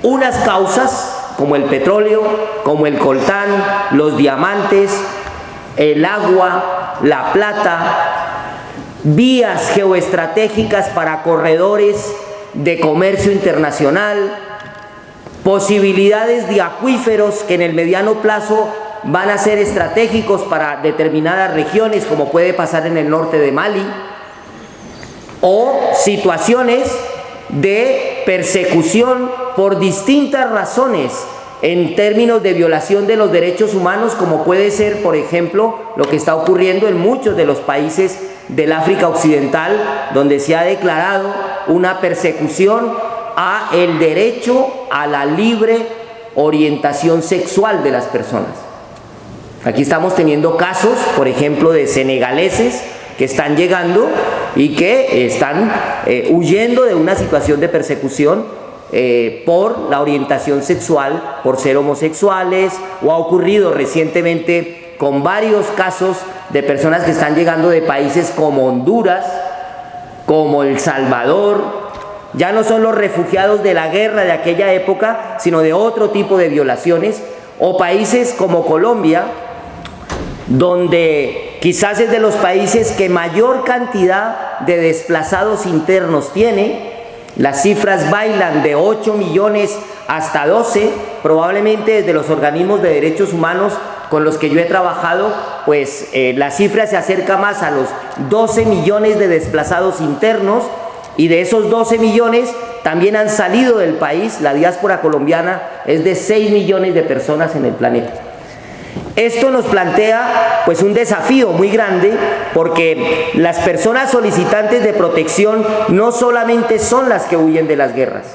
unas causas como el petróleo, como el coltán, los diamantes, el agua, la plata, vías geoestratégicas para corredores de comercio internacional, posibilidades de acuíferos que en el mediano plazo van a ser estratégicos para determinadas regiones, como puede pasar en el norte de Mali, o situaciones de persecución por distintas razones en términos de violación de los derechos humanos, como puede ser, por ejemplo, lo que está ocurriendo en muchos de los países del África Occidental, donde se ha declarado una persecución a el derecho a la libre orientación sexual de las personas. Aquí estamos teniendo casos, por ejemplo, de senegaleses que están llegando y que están huyendo de una situación de persecución por la orientación sexual, por ser homosexuales, o ha ocurrido recientemente con varios casos de personas que están llegando de países como Honduras, como El Salvador. Ya no son los refugiados de la guerra de aquella época, sino de otro tipo de violaciones, o países como Colombia, donde quizás es de los países que mayor cantidad de desplazados internos tiene. Las cifras bailan de 8 millones hasta 12, probablemente desde los organismos de derechos humanos con los que yo he trabajado, pues la cifra se acerca más a los 12 millones de desplazados internos, y de esos 12 millones también han salido del país. La diáspora colombiana es de 6 millones de personas en el planeta. Esto nos plantea pues un desafío muy grande, porque las personas solicitantes de protección no solamente son las que huyen de las guerras,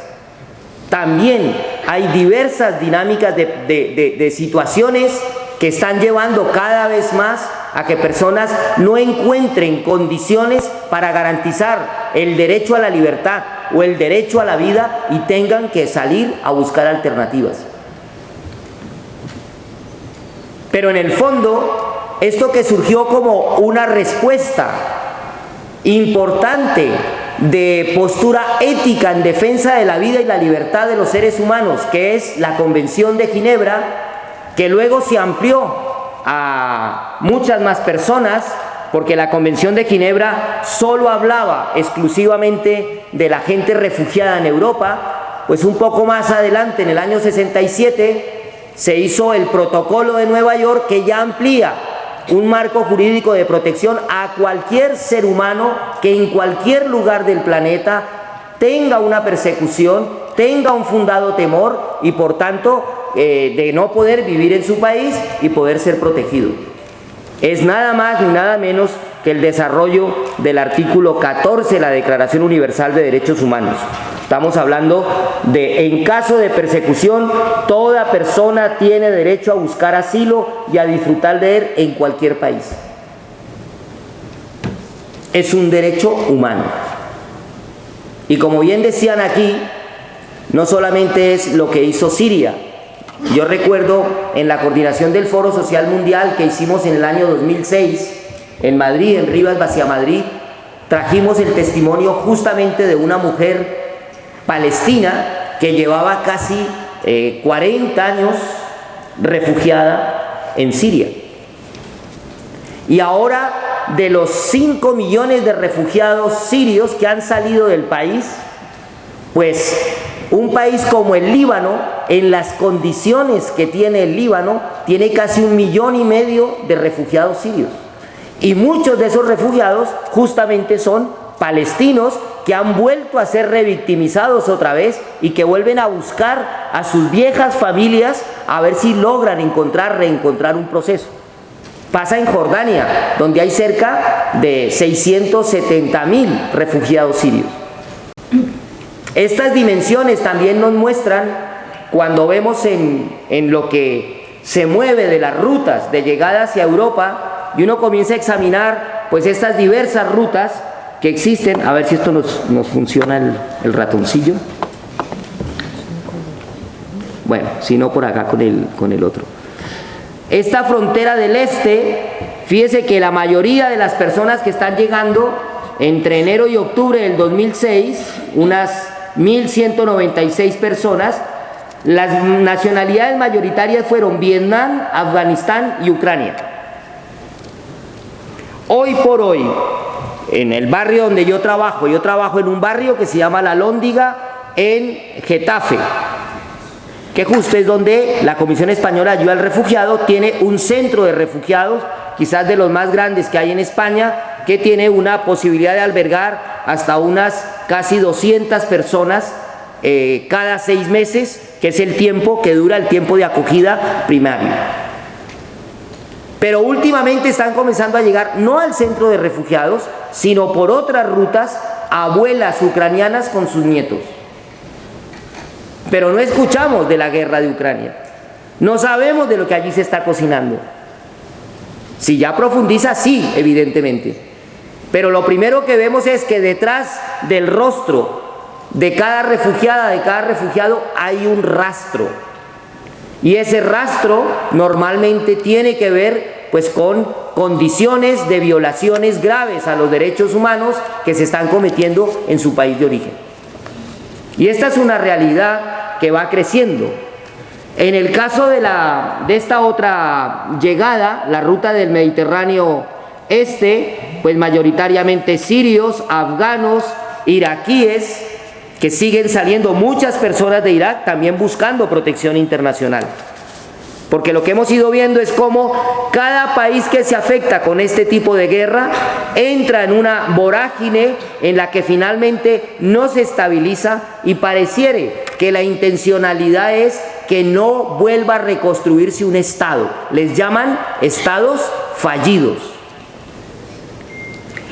también hay diversas dinámicas de situaciones que están llevando cada vez más a que personas no encuentren condiciones para garantizar el derecho a la libertad o el derecho a la vida y tengan que salir a buscar alternativas. Pero en el fondo, esto que surgió como una respuesta importante de postura ética en defensa de la vida y la libertad de los seres humanos, que es la Convención de Ginebra, que luego se amplió a muchas más personas, porque la Convención de Ginebra solo hablaba exclusivamente de la gente refugiada en Europa. Pues un poco más adelante, en el año 67, se hizo el Protocolo de Nueva York, que ya amplía un marco jurídico de protección a cualquier ser humano que en cualquier lugar del planeta tenga una persecución, tenga un fundado temor y por tanto de no poder vivir en su país y poder ser protegido. Es nada más ni nada menos que el desarrollo del artículo 14 de la Declaración Universal de Derechos Humanos. Estamos hablando de, en caso de persecución, toda persona tiene derecho a buscar asilo y a disfrutar de él en cualquier país. Es un derecho humano. Y como bien decían aquí, no solamente es lo que hizo Siria. Yo recuerdo en la coordinación del Foro Social Mundial que hicimos en el año 2006 en Madrid, en Rivas Vacia Madrid, trajimos el testimonio justamente de una mujer palestina que llevaba casi 40 años refugiada en Siria. Y ahora, de los 5 millones de refugiados sirios que han salido del país, pues un país como el Líbano, en las condiciones que tiene el Líbano, tiene casi 1,5 millones de refugiados sirios. Y muchos de esos refugiados justamente son palestinos que han vuelto a ser revictimizados otra vez y que vuelven a buscar a sus viejas familias a ver si logran reencontrar un proceso. Pasa en Jordania, donde hay cerca de 670.000 refugiados sirios. Estas dimensiones también nos muestran, cuando vemos en lo que se mueve de las rutas de llegada hacia Europa, y uno comienza a examinar pues estas diversas rutas que existen. A ver si esto nos funciona el ratoncillo. Bueno, si no, por acá con el otro. Esta frontera del este, fíjese que la mayoría de las personas que están llegando entre enero y octubre del 2006, unas 1.196 personas, las nacionalidades mayoritarias fueron Vietnam, Afganistán y Ucrania. Hoy por hoy, en el barrio donde yo trabajo en un barrio que se llama La Lóndiga, en Getafe, que justo es donde la Comisión Española de Ayuda al Refugiado tiene un centro de refugiados, quizás de los más grandes que hay en España, que tiene una posibilidad de albergar hasta unas casi 200 personas cada 6 meses, que es el tiempo que dura el tiempo de acogida primario. pero últimamente están comenzando a llegar no al centro de refugiados, sino por otras rutas, abuelas ucranianas con sus nietos. Pero no escuchamos de la guerra de Ucrania, no sabemos de lo que allí se está cocinando. Si ya profundiza, sí, evidentemente, pero lo primero que vemos es que detrás del rostro de cada refugiada, de cada refugiado, hay un rastro, y ese rastro normalmente tiene que ver pues con condiciones de violaciones graves a los derechos humanos que se están cometiendo en su país de origen. Y esta es una realidad que va creciendo. En el caso de esta otra llegada, la ruta del Mediterráneo Este, pues mayoritariamente sirios, afganos, iraquíes, que siguen saliendo muchas personas de Irak también buscando protección internacional. Porque lo que hemos ido viendo es cómo cada país que se afecta con este tipo de guerra entra en una vorágine en la que finalmente no se estabiliza y pareciere que la intencionalidad es que no vuelva a reconstruirse un Estado. Les llaman estados fallidos.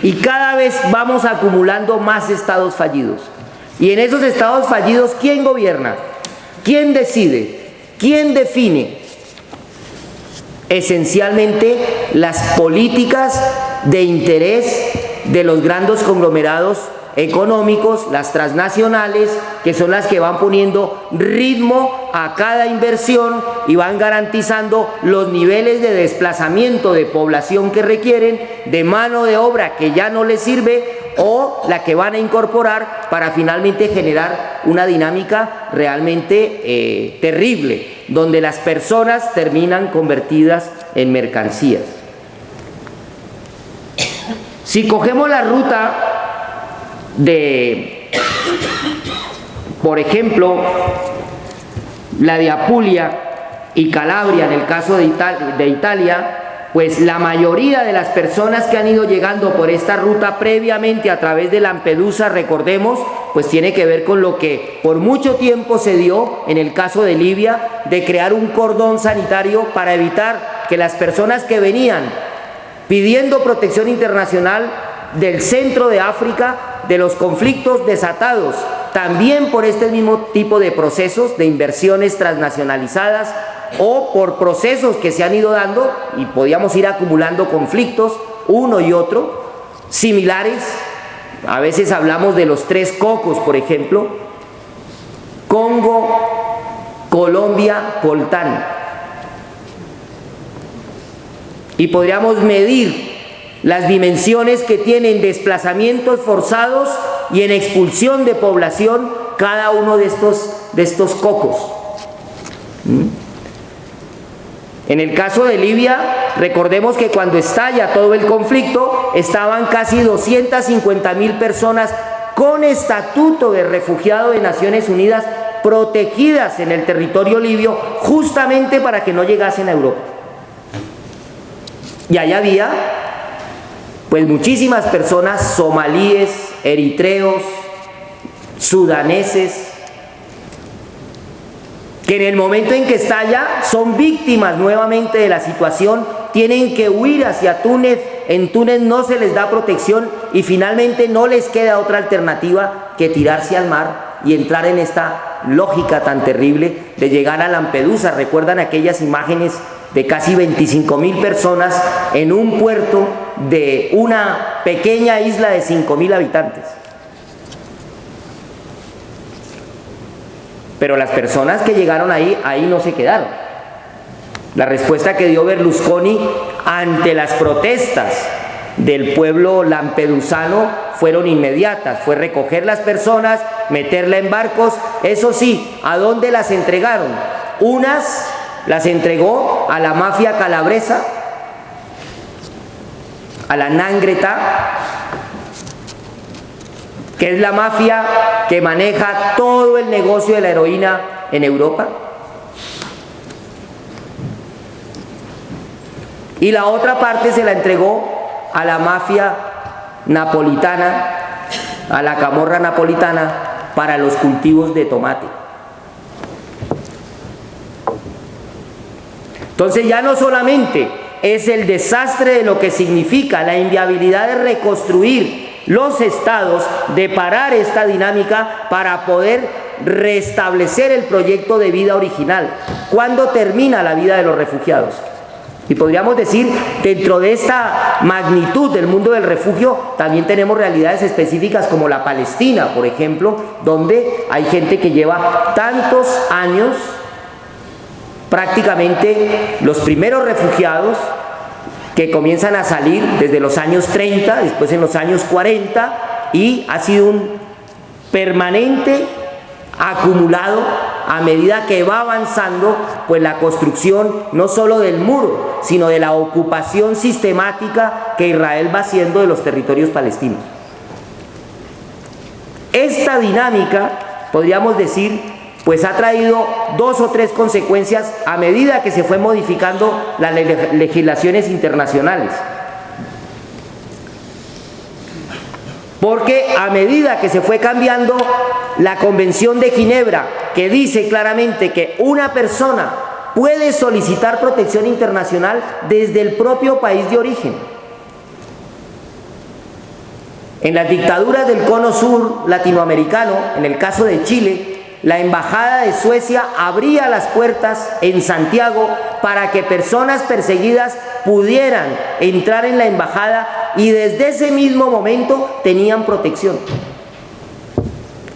Y cada vez vamos acumulando más estados fallidos. Y en esos estados fallidos, ¿quién gobierna? ¿Quién decide? ¿Quién define? Esencialmente las políticas de interés de los grandes conglomerados económicos, las transnacionales, que son las que van poniendo ritmo a cada inversión y van garantizando los niveles de desplazamiento de población que requieren, de mano de obra que ya no les sirve, o la que van a incorporar para finalmente generar una dinámica realmente terrible, donde las personas terminan convertidas en mercancías. Si cogemos la ruta de, por ejemplo, la de Apulia y Calabria, en el caso de Italia, pues la mayoría de las personas que han ido llegando por esta ruta previamente a través de Lampedusa, recordemos, pues tiene que ver con lo que por mucho tiempo se dio en el caso de Libia, de crear un cordón sanitario para evitar que las personas que venían pidiendo protección internacional del centro de África, de los conflictos desatados también por este mismo tipo de procesos de inversiones transnacionalizadas, o por procesos que se han ido dando y podíamos ir acumulando conflictos uno y otro similares. A veces hablamos de los tres cocos, por ejemplo, Congo, Colombia, coltán, y podríamos medir las dimensiones que tienen desplazamientos forzados y en expulsión de población cada uno de estos cocos. En el caso de Libia, recordemos que cuando estalla todo el conflicto, estaban casi 250.000 personas con estatuto de refugiado de Naciones Unidas protegidas en el territorio libio, justamente para que no llegasen a Europa. Y allá había pues muchísimas personas somalíes, eritreos, sudaneses, que en el momento en que estalla son víctimas nuevamente de la situación, tienen que huir hacia Túnez, en Túnez no se les da protección y finalmente no les queda otra alternativa que tirarse al mar y entrar en esta lógica tan terrible de llegar a Lampedusa. ¿Recuerdan aquellas imágenes de casi 25.000 personas en un puerto de una pequeña isla de 5.000 habitantes? Pero las personas que llegaron ahí no se quedaron. La respuesta que dio Berlusconi ante las protestas del pueblo lampedusano fueron inmediatas. Fue recoger las personas, meterla en barcos. Eso sí, ¿a dónde las entregaron? Unas las entregó a la mafia calabresa, a la Nangreta, que es la mafia que maneja todo el negocio de la heroína en Europa. Y la otra parte se la entregó a la mafia napolitana, a la camorra napolitana, para los cultivos de tomate. Entonces ya no solamente es el desastre de lo que significa la inviabilidad de reconstruir los estados, de parar esta dinámica para poder restablecer el proyecto de vida original. ¿Cuándo termina la vida de los refugiados? Y podríamos decir, dentro de esta magnitud del mundo del refugio, también tenemos realidades específicas como la Palestina, por ejemplo, donde hay gente que lleva tantos años, prácticamente los primeros refugiados, que comienzan a salir desde los años 30, después en los años 40, y ha sido un permanente acumulado a medida que va avanzando pues la construcción no solo del muro, sino de la ocupación sistemática que Israel va haciendo de los territorios palestinos. Esta dinámica, podríamos decir, pues ha traído 2 o 3 consecuencias a medida que se fue modificando las legislaciones internacionales. Porque a medida que se fue cambiando la Convención de Ginebra, que dice claramente que una persona puede solicitar protección internacional desde el propio país de origen. En las dictaduras del cono sur latinoamericano, en el caso de Chile, la Embajada de Suecia abría las puertas en Santiago para que personas perseguidas pudieran entrar en la embajada y desde ese mismo momento tenían protección.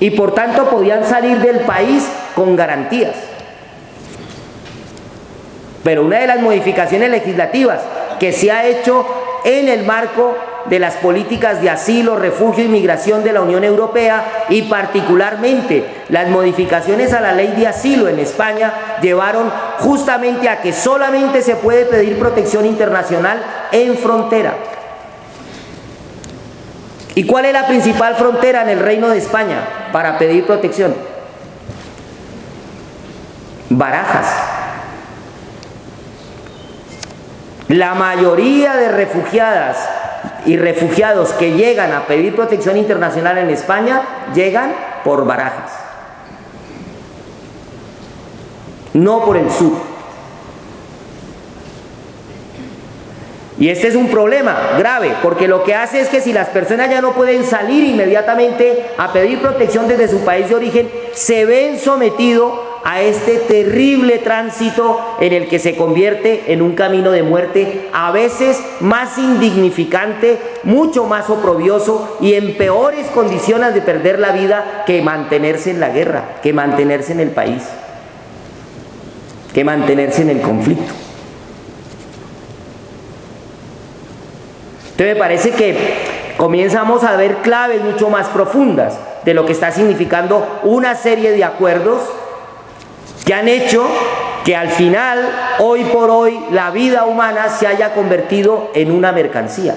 Y por tanto podían salir del país con garantías. Pero una de las modificaciones legislativas que se ha hecho en el marco de las políticas de asilo, refugio y migración de la Unión Europea, y particularmente las modificaciones a la ley de asilo en España, llevaron justamente a que solamente se puede pedir protección internacional en frontera. ¿Y cuál es la principal frontera en el Reino de España para pedir protección? Barajas. La mayoría de refugiadas y refugiados que llegan a pedir protección internacional en España llegan por Barajas, no por el sur. Y este es un problema grave, porque lo que hace es que si las personas ya no pueden salir inmediatamente a pedir protección desde su país de origen, se ven sometidos a este terrible tránsito en el que se convierte en un camino de muerte, a veces más indignificante, mucho más oprobioso y en peores condiciones de perder la vida que mantenerse en la guerra, que mantenerse en el país, que mantenerse en el conflicto. Entonces me parece que comenzamos a ver claves mucho más profundas de lo que está significando una serie de acuerdos que han hecho que al final, hoy por hoy, la vida humana se haya convertido en una mercancía.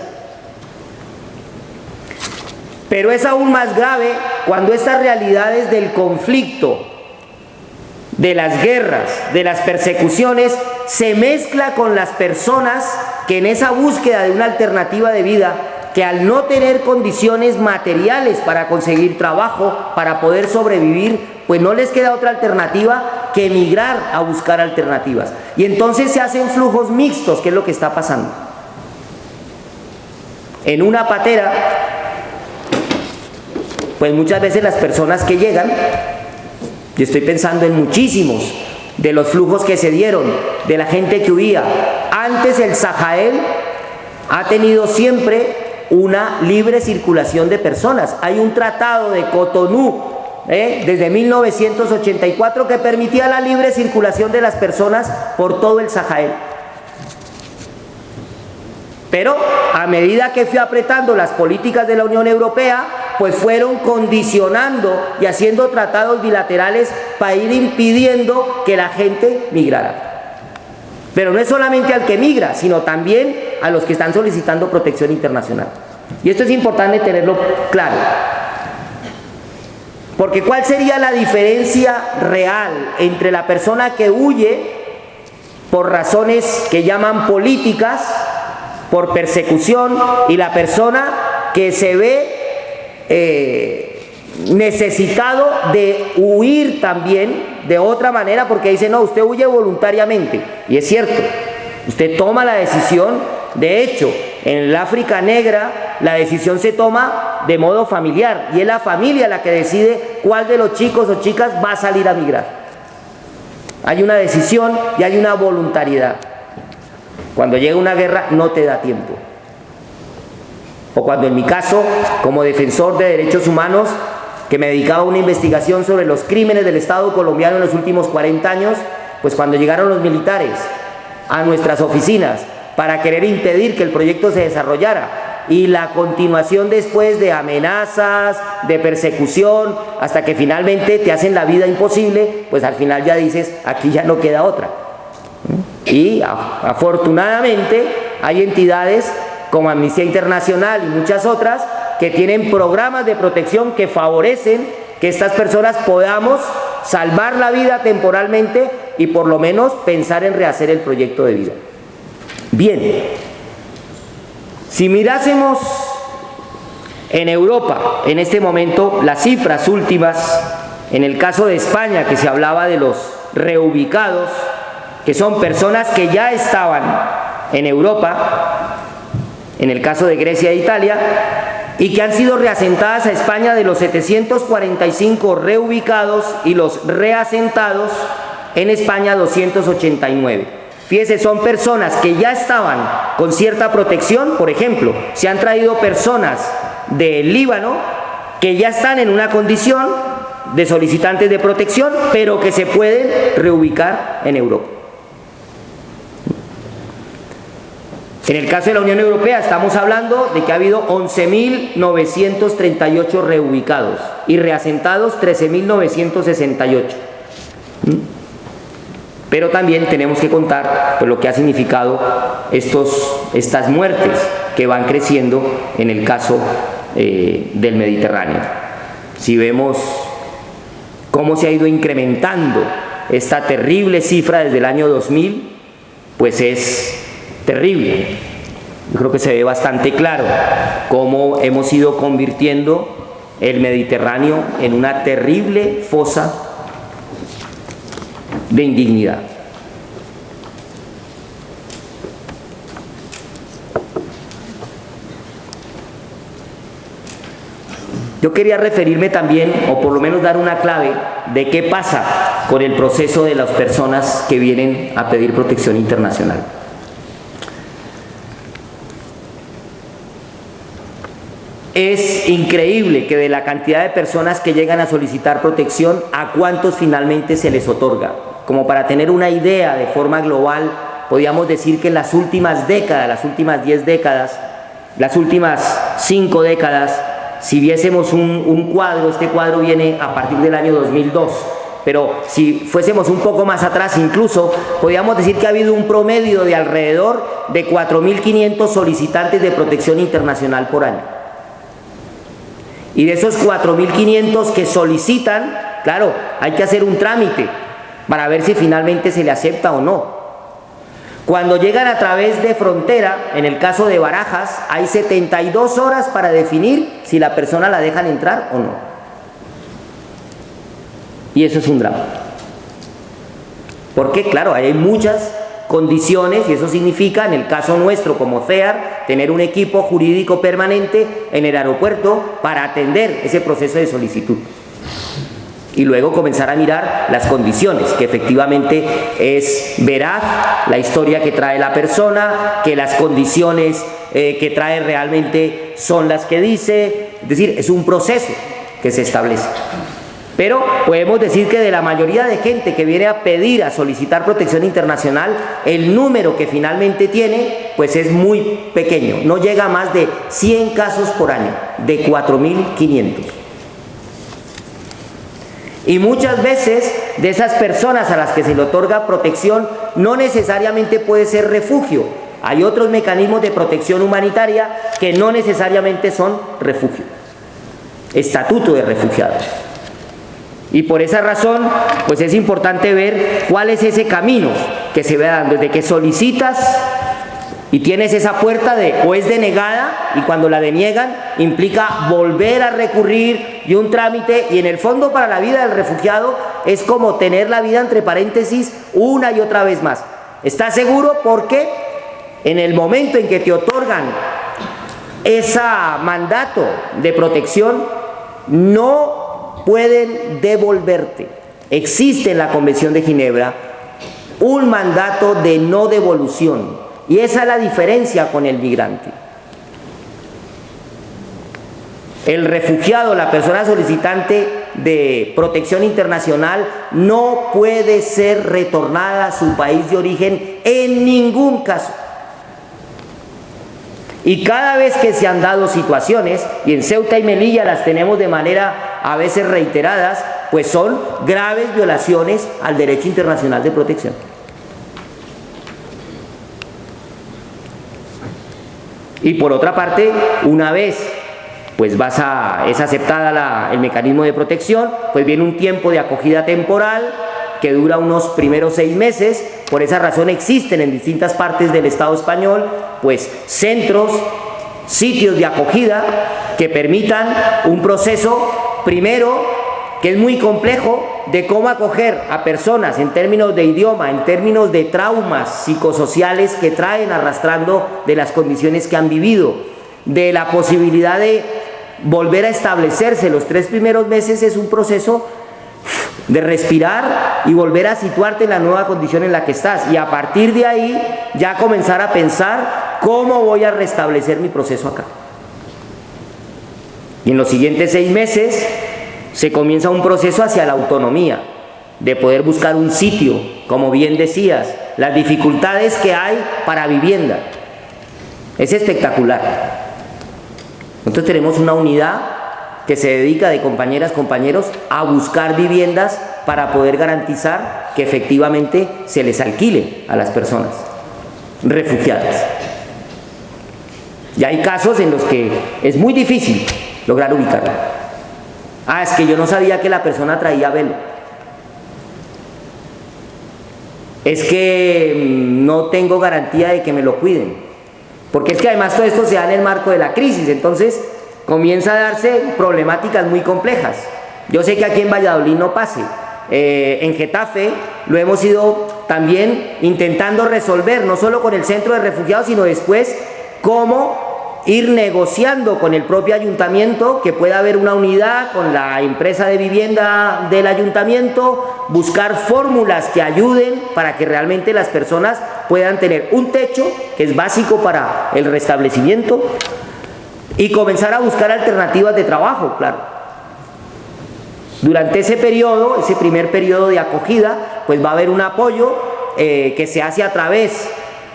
Pero es aún más grave cuando estas realidades del conflicto, de las guerras, de las persecuciones, se mezcla con las personas que en esa búsqueda de una alternativa de vida, que al no tener condiciones materiales para conseguir trabajo, para poder sobrevivir, pues no les queda otra alternativa que emigrar a buscar alternativas. Y entonces se hacen flujos mixtos, que es lo que está pasando. En una patera, pues muchas veces las personas que llegan, y estoy pensando en muchísimos de los flujos que se dieron, de la gente que huía. Antes el Sahel ha tenido siempre una libre circulación de personas. Hay un tratado de Cotonú desde 1984 que permitía la libre circulación de las personas por todo el Sahel. Pero a medida que fue apretando las políticas de la Unión Europea, pues fueron condicionando y haciendo tratados bilaterales para ir impidiendo que la gente migrara. Pero no es solamente al que migra, sino también a los que están solicitando protección internacional. Y esto es importante tenerlo claro. Porque ¿cuál sería la diferencia real entre la persona que huye por razones que llaman políticas, por persecución, y la persona que se ve necesitado de huir también de otra manera, porque dice, no, usted huye voluntariamente? Y es cierto, usted toma la decisión. De hecho, en el África negra la decisión se toma de modo familiar y es la familia la que decide cuál de los chicos o chicas va a salir a migrar. Hay una decisión y hay una voluntariedad. Cuando llega una guerra no te da tiempo. O cuando en mi caso, como defensor de derechos humanos, que me dedicaba a una investigación sobre los crímenes del Estado colombiano en los últimos 40 años, pues cuando llegaron los militares a nuestras oficinas para querer impedir que el proyecto se desarrollara y la continuación después de amenazas, de persecución, hasta que finalmente te hacen la vida imposible, pues al final ya dices, aquí ya no queda otra. Y afortunadamente hay entidades como Amnistía Internacional y muchas otras que tienen programas de protección que favorecen que estas personas podamos salvar la vida temporalmente y por lo menos pensar en rehacer el proyecto de vida. Bien, si mirásemos en Europa en este momento las cifras últimas, en el caso de España que se hablaba de los reubicados, que son personas que ya estaban en Europa, en el caso de Grecia e Italia, y que han sido reasentadas a España, de los 745 reubicados y los reasentados en España 289. Fíjese, son personas que ya estaban con cierta protección. Por ejemplo, se han traído personas del Líbano que ya están en una condición de solicitantes de protección, pero que se pueden reubicar en Europa. En el caso de la Unión Europea estamos hablando de que ha habido 11.938 reubicados y reasentados 13.968. Pero también tenemos que contar pues, lo que ha significado estas muertes que van creciendo en el caso del Mediterráneo. Si vemos cómo se ha ido incrementando esta terrible cifra desde el año 2000, pues es terrible. Yo creo que se ve bastante claro cómo hemos ido convirtiendo el Mediterráneo en una terrible fosa de indignidad. Yo quería referirme también, o por lo menos dar una clave de qué pasa con el proceso de las personas que vienen a pedir protección internacional. Es increíble que de la cantidad de personas que llegan a solicitar protección, a cuántos finalmente se les otorga. Como para tener una idea de forma global, podríamos decir que en las últimas décadas, las últimas 10 décadas, las últimas 5 décadas, si viésemos un cuadro, este cuadro viene a partir del año 2002, pero si fuésemos un poco más atrás incluso, podríamos decir que ha habido un promedio de alrededor de 4.500 solicitantes de protección internacional por año. Y de esos 4.500 que solicitan, claro, hay que hacer un trámite para ver si finalmente se le acepta o no. Cuando llegan a través de frontera, en el caso de Barajas, hay 72 horas para definir si la persona la dejan entrar o no. Y eso es un drama. Porque, claro, hay muchas condiciones y eso significa, en el caso nuestro como CEAR, tener un equipo jurídico permanente en el aeropuerto para atender ese proceso de solicitud. Y luego comenzar a mirar las condiciones, que efectivamente es veraz la historia que trae la persona, que las condiciones que trae realmente son las que dice, es decir, es un proceso que se establece. Pero podemos decir que de la mayoría de gente que viene a pedir, a solicitar protección internacional, el número que finalmente tiene, pues es muy pequeño, no llega a más de 100 casos por año, de 4.500. Y muchas veces de esas personas a las que se le otorga protección no necesariamente puede ser refugio. Hay otros mecanismos de protección humanitaria que no necesariamente son refugio. Estatuto de refugiados. Y por esa razón, pues es importante ver cuál es ese camino que se va dando desde que solicitas y tienes esa puerta de o es denegada, y cuando la deniegan implica volver a recurrir y un trámite, y en el fondo para la vida del refugiado es como tener la vida entre paréntesis una y otra vez más. ¿Estás seguro? Porque en el momento en que te otorgan ese mandato de protección, no pueden devolverte. Existe en la Convención de Ginebra un mandato de no devolución, y esa es la diferencia con el migrante. El refugiado, la persona solicitante de protección internacional, no puede ser retornada a su país de origen en ningún caso. Y cada vez que se han dado situaciones, y en Ceuta y Melilla las tenemos de manera a veces reiteradas, pues son graves violaciones al derecho internacional de protección. Y por otra parte, una vez pues es aceptada el mecanismo de protección, pues viene un tiempo de acogida temporal que dura unos primeros 6 meses. Por esa razón existen en distintas partes del Estado español pues centros, sitios de acogida que permitan un proceso primero que es muy complejo de cómo acoger a personas en términos de idioma, en términos de traumas psicosociales que traen arrastrando de las condiciones que han vivido, de la posibilidad de volver a establecerse. Los 3 primeros meses es un proceso de respirar y volver a situarte en la nueva condición en la que estás, y a partir de ahí ya comenzar a pensar cómo voy a restablecer mi proceso acá. Y en los siguientes 6 meses se comienza un proceso hacia la autonomía, de poder buscar un sitio, como bien decías, las dificultades que hay para vivienda. Es espectacular. Nosotros tenemos una unidad que se dedica, de compañeras, compañeros, a buscar viviendas para poder garantizar que efectivamente se les alquile a las personas refugiadas. Y hay casos en los que es muy difícil lograr ubicarla. Es que yo no sabía que la persona traía velo. Es que no tengo garantía de que me lo cuiden. Porque es que además todo esto se da en el marco de la crisis, entonces comienza a darse problemáticas muy complejas. Yo sé que aquí en Valladolid no pase. En Getafe lo hemos ido también intentando resolver, no solo con el centro de refugiados, sino después cómo ir negociando con el propio ayuntamiento, que pueda haber una unidad con la empresa de vivienda del ayuntamiento, buscar fórmulas que ayuden para que realmente las personas puedan tener un techo, que es básico para el restablecimiento, y comenzar a buscar alternativas de trabajo, claro. Durante ese periodo, ese primer periodo de acogida, pues va a haber un apoyo que se hace a través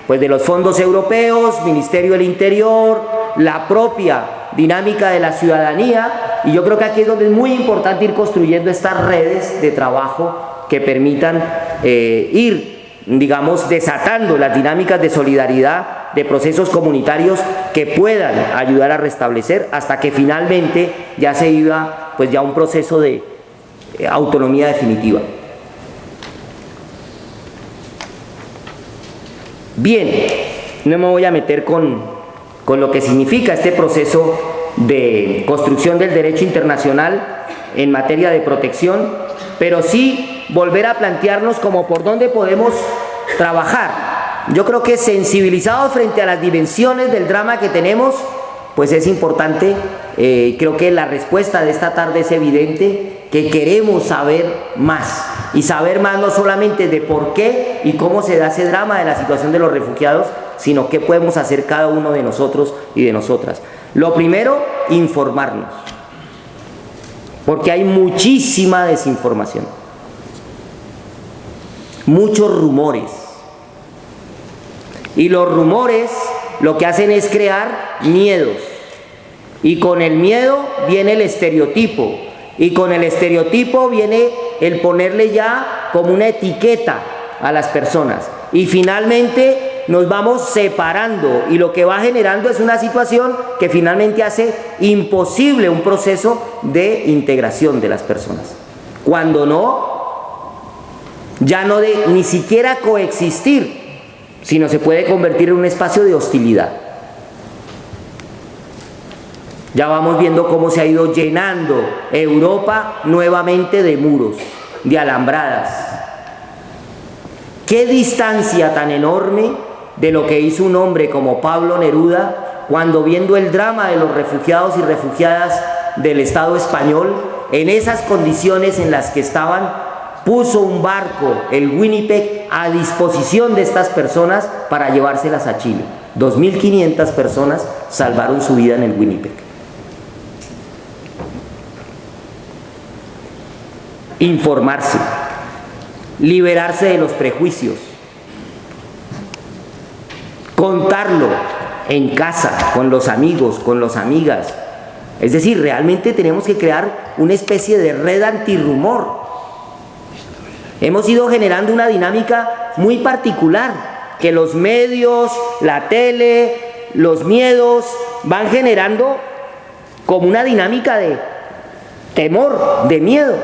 pues de los fondos europeos, Ministerio del Interior, la propia dinámica de la ciudadanía, y yo creo que aquí es donde es muy importante ir construyendo estas redes de trabajo que permitan ir, digamos, desatando las dinámicas de solidaridad, de procesos comunitarios que puedan ayudar a restablecer hasta que finalmente ya se iba pues ya un proceso de autonomía definitiva. Bien, no me voy a meter con lo que significa este proceso de construcción del derecho internacional en materia de protección, pero sí volver a plantearnos como por dónde podemos trabajar. Yo creo que sensibilizados frente a las dimensiones del drama que tenemos, pues es importante, creo que la respuesta de esta tarde es evidente, que queremos saber más, y saber más no solamente de por qué y cómo se da ese drama de la situación de los refugiados, sino qué podemos hacer cada uno de nosotros y de nosotras. Lo primero, informarnos, porque hay muchísima desinformación, muchos rumores, y los rumores lo que hacen es crear miedos, y con el miedo viene el estereotipo, y con el estereotipo viene el ponerle ya como una etiqueta a las personas, y finalmente nos vamos separando, y lo que va generando es una situación que finalmente hace imposible un proceso de integración de las personas, cuando no, ya no de ni siquiera coexistir, sino se puede convertir en un espacio de hostilidad. Ya vamos viendo cómo se ha ido llenando Europa nuevamente de muros, de alambradas. Qué distancia tan enorme de lo que hizo un hombre como Pablo Neruda cuando, viendo el drama de los refugiados y refugiadas del Estado español, en esas condiciones en las que estaban, puso un barco, el Winnipeg, a disposición de estas personas para llevárselas a Chile. 2.500 personas salvaron su vida en el Winnipeg. Informarse, liberarse de los prejuicios, contarlo en casa, con los amigos, con las amigas. Es decir, realmente tenemos que crear una especie de red antirrumor. Hemos ido generando una dinámica muy particular, que los medios, la tele, los miedos van generando como una dinámica de temor, de miedo.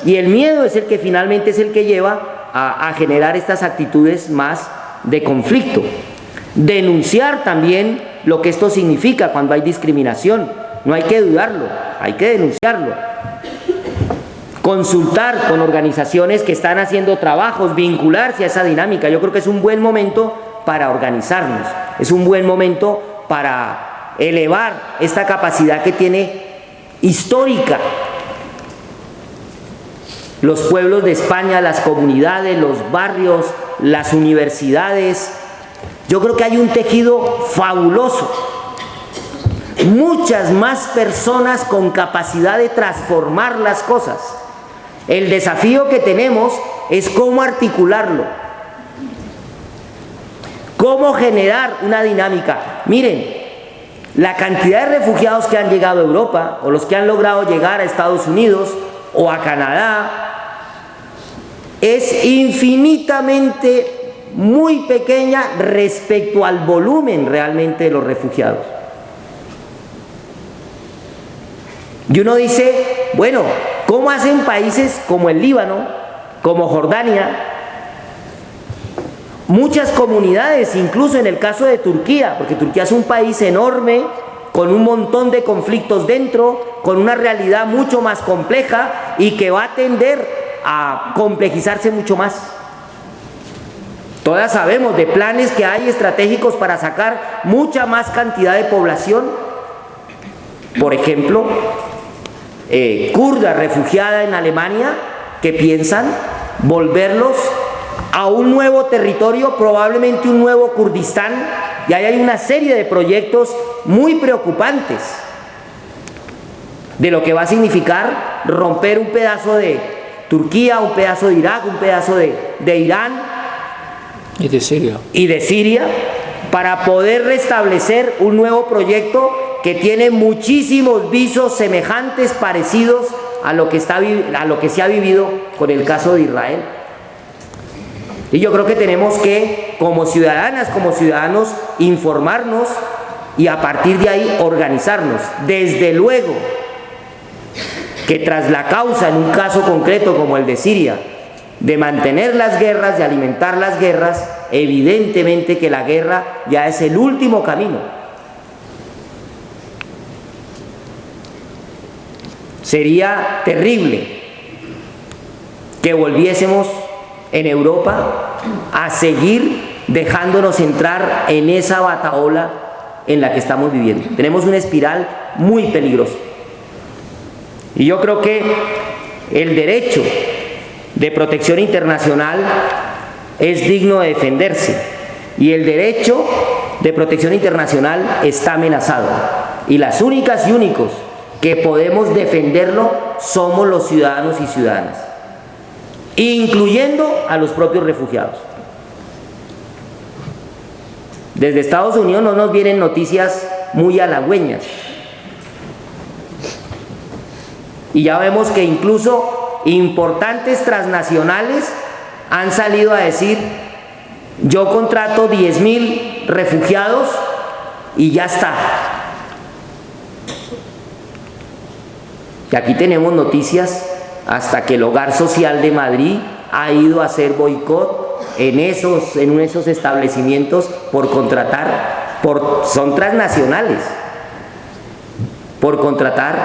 Y el miedo es el que finalmente es el que lleva a generar estas actitudes más de conflicto. Denunciar también lo que esto significa cuando hay discriminación. No hay que dudarlo, hay que denunciarlo. Consultar con organizaciones que están haciendo trabajos, vincularse a esa dinámica. Yo creo que es un buen momento para organizarnos, es un buen momento para elevar esta capacidad que tiene histórica los pueblos de España, las comunidades, los barrios, las universidades. Yo creo que hay un tejido fabuloso. Muchas más personas con capacidad de transformar las cosas. El desafío que tenemos es cómo articularlo, cómo generar una dinámica. Miren, la cantidad de refugiados que han llegado a Europa, o los que han logrado llegar a Estados Unidos o a Canadá, es infinitamente muy pequeña respecto al volumen realmente de los refugiados. Y uno dice, bueno, ¿cómo hacen países como el Líbano, como Jordania, muchas comunidades, incluso en el caso de Turquía, porque Turquía es un país enorme, con un montón de conflictos dentro, con una realidad mucho más compleja y que va a tender a complejizarse mucho más? Todas sabemos de planes que hay estratégicos para sacar mucha más cantidad de población, por ejemplo, kurda refugiada en Alemania, que piensan volverlos a un nuevo territorio, probablemente un nuevo Kurdistán, y ahí hay una serie de proyectos muy preocupantes de lo que va a significar romper un pedazo de Turquía, un pedazo de Irak, un pedazo de Irán y de Siria, para poder restablecer un nuevo proyecto que tiene muchísimos visos semejantes, parecidos a lo que se ha vivido con el caso de Israel. Y yo creo que tenemos que, como ciudadanas, como ciudadanos, informarnos y a partir de ahí organizarnos. Desde luego que tras la causa, en un caso concreto como el de Siria, de mantener las guerras, de alimentar las guerras, evidentemente que la guerra ya es el último camino. Sería terrible que volviésemos en Europa a seguir dejándonos entrar en esa batahola en la que estamos viviendo. Tenemos una espiral muy peligrosa. Y yo creo que el derecho de protección internacional es digno de defenderse. Y el derecho de protección internacional está amenazado. Y las únicas y únicos que podemos defenderlo somos los ciudadanos y ciudadanas, incluyendo a los propios refugiados. Desde Estados Unidos no nos vienen noticias muy halagüeñas. Y ya vemos que incluso importantes transnacionales han salido a decir: yo contrato 10.000 refugiados y ya está. Y aquí tenemos noticias hasta que el Hogar Social de Madrid ha ido a hacer boicot en esos establecimientos por contratar, son transnacionales, por contratar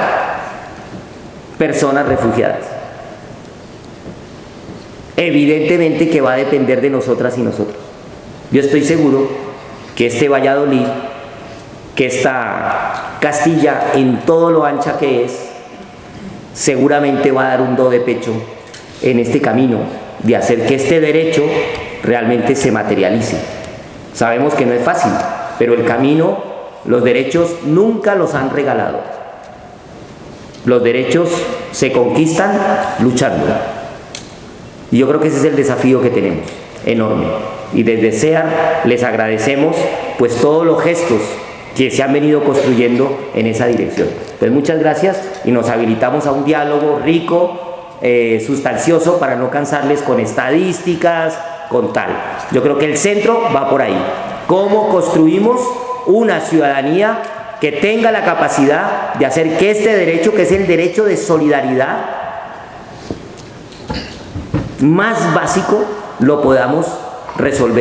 personas refugiadas. evidentemente que va a depender de nosotras y nosotros. Yo estoy seguro que este Valladolid, que esta Castilla, en todo lo ancha que es, seguramente va a dar un do de pecho en este camino de hacer que este derecho realmente se materialice. Sabemos que no es fácil, pero el camino, los derechos nunca los han regalado. Los derechos se conquistan luchando. Y yo creo que ese es el desafío que tenemos, enorme. Y desde SEAR les agradecemos pues todos los gestos que se han venido construyendo en esa dirección. Pues muchas gracias y nos habilitamos a un diálogo rico, sustancioso, para no cansarles con estadísticas, con tal. Yo creo que el centro va por ahí. ¿Cómo construimos una ciudadanía que tenga la capacidad de hacer que este derecho, que es el derecho de solidaridad más básico, lo podamos resolver?